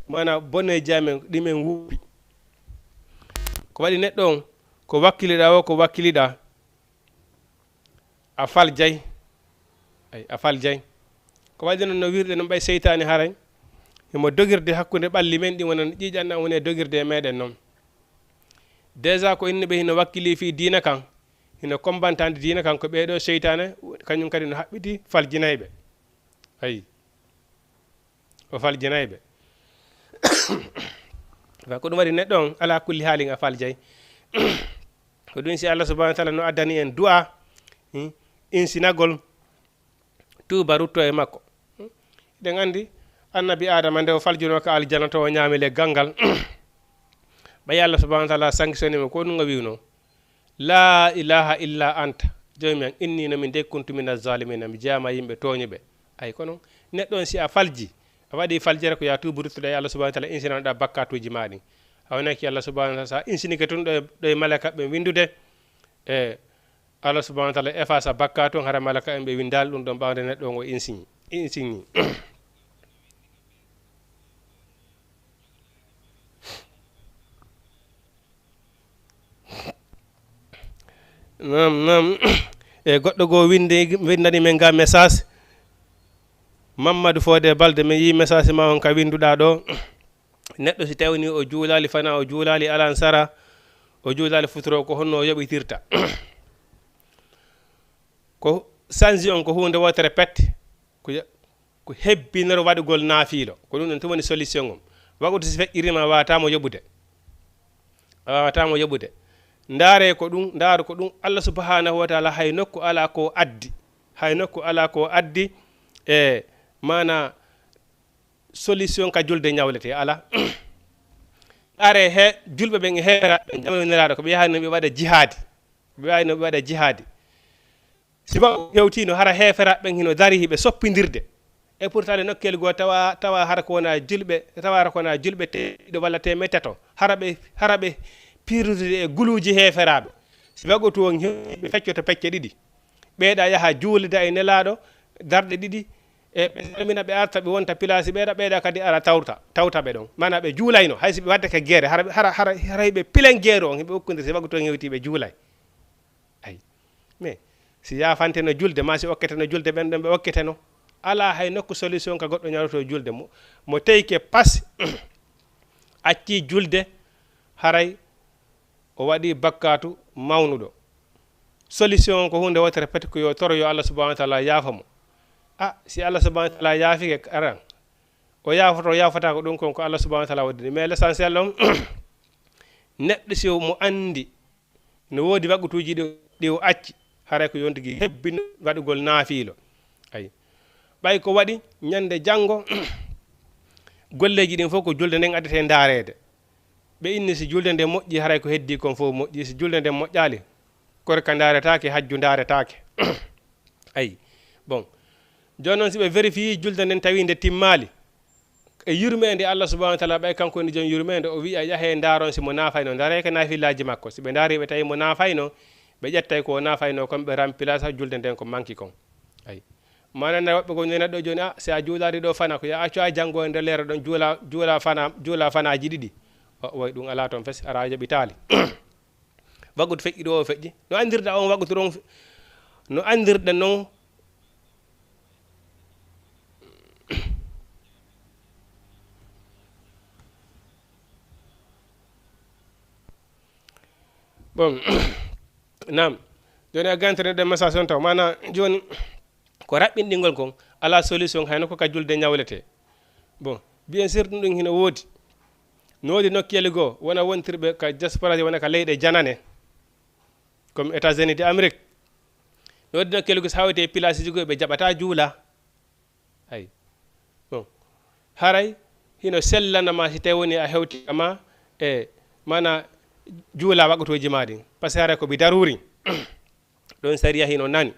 mana bonneji amen ɗimen wuppi ko waɗi neɗɗo on ko wakkiliɗa o ko wakkiliɗa a fal diaye ay a fal diaye ko waɗi noon no wirɗe noon ɓay seytani haray himo dogirde hakkude ɓalli men ɗi wona ƴiƴanɗa woni dogirde e meɗen noon déjà ko inne ɓe hino wakkili fi diina kan hino kombantande diina kan ko ɓeɗo seytane kañum kadi no haɓɓiti faljinayɓe ayi o faljinayɓe ko ɗum waɗi neɗɗo on ala kulli haali a faljay ko ɗum si Allah subhanahu wa ta'ala no addani en du'a insinagol tuuba rutto e makko ɗen andi annabi adama nde o faljuno ko aljanna to o ñaami leggal ngal ɓayi Allah subhanahu wa ta'ala sanctionné mo ko ɗum o wiwno la ilaha illa anta jomi an inni no min de kuntu min azalimina mi jeeyama yimɓe tooñuɓe ay kono neɗɗo on si a falji a waɗi faljere ko ya tuuba ruttuɗo e Allah subhanahu wa ta'ala insinanoɗa bakkatuji maɗi hawnaki Allah subhanahu wa ta'ala sa insinike tun ɗo e malaka ɓe windude e Allah subhanahu wa ta'ala efasa bakka ton hara malaka en ɓe windal ɗum ɗon ɓawde neɗɗo ngo insigni nam e goɗɗo goo windani men ga message Mamadou Fodé Balde mi yi message ma on ka winduɗa ɗo neɗɗo si tawni o juulali fana o juulali alansara o juulali futuro ko honno o yoɓitirta ko sanji on ko hunde wotere pette ko hebbinoro waɗugol naafiilo ko ɗum ɗon to woni solution on wagude si feƴƴirima watamo yoɓude ndaare ko ɗum Allah subhanahu wa ta'ala hay nokku ala ko addi e mana solution ka julde ñawlete ala are he julɓe ɓen heeraɓe jamaniraɗo ko ɓe yahay no ɓe waɗa jihadi siba hewtino hara heferaɓe ɓen hino dari hiɓe soppidirde e pourtant nokkel goo tawa hara ko wona julɓe teɗiɗo walla teme tato hara ɓe pirude e guluji heferaɓe si wago to on ɓe feccoto pecce ɗiɗi ɓeeɗa yaha juulida e nelaɗo darɗe ɗiɗi e ɓe salmina ɓe arta ɓe wonta pilasi ɓeeɗa kadi ara tawta ɓe ɗon mana ɓe juulayno haysi ɓe wadde ka guerre hara hiɓe pilen guerre on hiɓe hokkodiri si wago to hewti ɓe juulay ayi mais si yafanteno julde ma si okketeno julde ɓen ɗon ɓe okketeno ala hay nokku solution ka goɗɗo ñawroto julde mo teyke pas acci julde haray o waɗi bakkatu mawnuɗo solution ko hunde wotere peti ko yo toro yo Allah subhanahu wa ta'ala yaafamo si Allah subhanahu wa ta'ala yaafike aran o yaafata ko ɗum kon ko Allah subhanahu wa ta'ala waddini mais l'essentiel on neɗɗo si mo andi no woodi waggutuji ɗi o acci haray ko yontigi hebbino waɗugol naafiilo ayi ɓay ko waɗi ñande janngo golleji ɗin fof ko julde nden addete ndaarede ɓe inni si julde nde moƴƴi haray ko heddi kon fof moƴƴi si julde nde moƴƴali korka ndaaretake hajju ndaaretake ayi bon joni noon si ɓe vérifie julde nden tawi nde timmali e yurmede Allah subhanahu wa ta'ala ɓay kanko ni joom yurmede o wiya yahe ndaaron simo naafayno ndaareke naafillaji makko si ɓe ndaari ɓe tawi mo naafayno ɓe ƴettay ko naafayno kon ɓe remplace julde nden ko manki kon ayi manana woɓɓe ko neɗɗo joni si a juulari ɗo fana ko ya accu a janngo e nder leere ɗon juula fanaji ɗiɗi way ɗum ala toon fes ara yoɓitali waggudu feƴƴi ɗo o feƴƴi no andirɗa on waggudu ɗon no andirɗa noon bon nam joni a gantere ɗe message on taw mana joni ko raɓɓinɗingol kon ala solution hayno ko ka julde ñawlete bon bien sûr ɗum ɗum hino woodi no woodi nokkiyel goo wona wontirɓe ka diaspora wona ka leyɗe janane comme États-Unis d'Amérique no woodi nokkiyel goo so hawti e place ji goo ɓe jaɓata juula ay bon haray hino sellanama si tawi woni a hewtikama e mana juula waggotoji ma ɗin par ce que haray koɓe daruri ɗon saria hino nani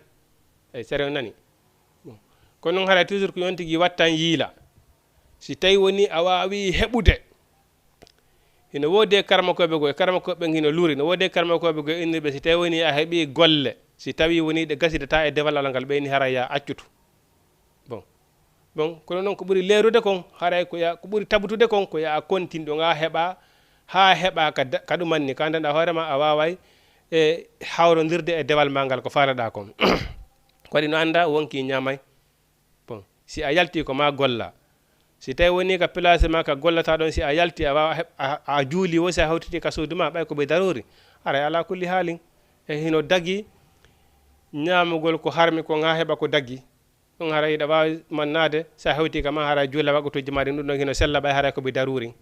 eyi saria nani kono noon haray toujours ko yontigui wattan yiila si tawi woni a wawi heɓude hino woodi e karmakoɓe goo e karmakoɓe hino luuri no woodi e karmakoɓe goo innirɓe si tawi woni a heeɓi golle si tawi woni ɗe gasidata e devalal ngal ɓeyni haray ya accutu bon kono noon ko ɓuuri leerude kon haray ko ɓuuri tabutude kon ko ya continue ɗo ga heeɓa ha heeɓa ka ɗumanni ka gandanɗa hoorema a waway e hawrodirde e dewal ma ngal ko faalaɗa kon ko waɗi no anda wonki ñamay bon si a yalti ko ma golla si tawi woni ka place ma ka gollata ɗon si a yalti a wawa a juuli wo si a hawtiti ka suudu ma ɓay ko ɓe daruri haray ala kulli haalin e hino dagui ñamugol ko harmi ko ga heeɓa ko dagui ɗum haray ɗa wawi mannade sa hawti kama haray juula waggotoji ma ɗin ɗum ɗon hino sella ɓay haray koɓe daruri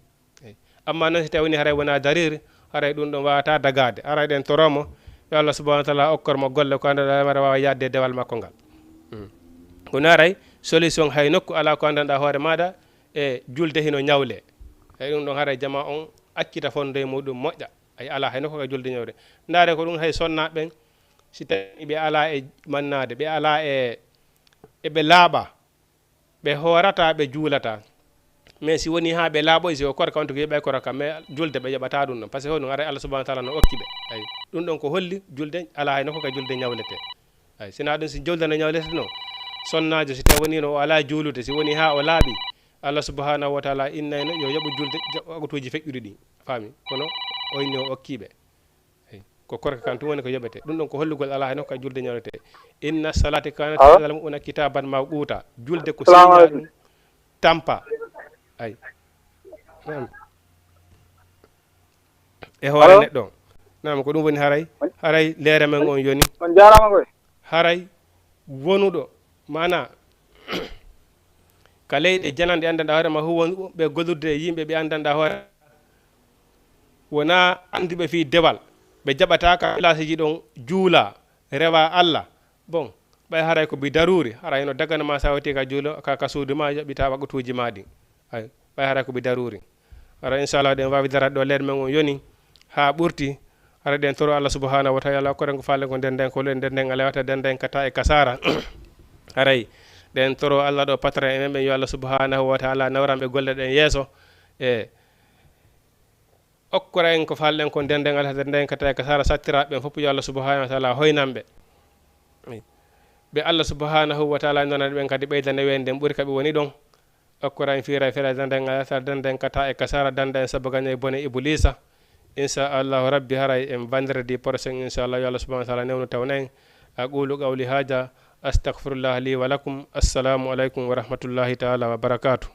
amma noon si tawi woni haray wona dariri haray ɗum ɗon wawata dagade haray ɗen toromo yo Allah subhanahu wa ta'ala okkormo golle ko andanɗa mara wawa yadde e dewal makko ngal kono haray solution hay nokku ala ko andanɗa hoore maɗa e julde hino ñawle ay ɗum ɗon haray jama on accita fonde muɗum moƴƴa ay ala hay nokku ka julde ñawde ndaare ko ɗum hay sonnaɓe ɓen si tawi ɓe ala e mannade ɓe ala e ɓe laaɓa ɓe hoorata ɓe juulata mais si woni ha ɓe laaɓoy si ko korka on to ko yeɓay korka mais julde ɓe yoɓata ɗum ɗon par ce que hoɗum ara Allah subahana taala no okki ɓe ay ɗum ɗon ko holli julde ala hay nokko ka julde ñawlete ay sina ɗum si julde no ñawlete no sonnajo si taw woni no o ala juulude si woni ha o laaɓi Allah subhanahu wa taala innayno yo yoɓu julde wagotuji feƴƴuɗi ɗi faami kono oyni o okkiɓe ko korka kan tun woni ko yoɓete ɗum ɗon ko hollugol ala hay nokko ka julde ñawlete inna salati kanat alal mu'mina kitaban mawquta julde ko siña ɗum tampa ay e hoore neɗɗo on nam ko ɗum woni haray leere men on yoni on jarama koy haray wonuɗo mana ka leyɗe janande andanɗa hoore ma huwo ɓe gollurde yimɓe ɓe andanɗa hoore wona anduɓe fi dewal ɓe jaɓataka place ji ɗon juula rewa Allah bon ɓay haray ko bi daruri haray no daganama sa wati ka juulo ka suudu ma jaɓita wagotuji ma ɗi ay ɓay haray ko bi daruri ara inchallah ɗen wawi darat ɗo leer men on yoni ha ɓurti ara ɗen toro Allah subhanahu wa taala koren ko falle ko denden ko len denden alewata denden kata e kasara aray ɗen toro Allah ɗo patron e men ɓen yo Allah subhanahu wa taala nawranɓe golle ɗen yeeso e okkora en ko fallen ko denden alewata denden kata e kasara sattiraɓe ɓen fof yo Allah subhanahu wa taala hoynanɓe ɓe Allah subhanahu wa taala nonaɗe ɓen kadi ɓeydane wenden ɓuuri kaɓe woni ɗon okkora en fiira fira denden alewata denden kata e kasara danda en saabu gagne bone iblisa inchallahu rabbi haray en vendredi prochain inchallah yo Allah subhanahu wa taala newno tawna en aqulu qawli hada astahfirullah li wa lakum assalamu aleykum wa rahmatullahi taala wa barakatuh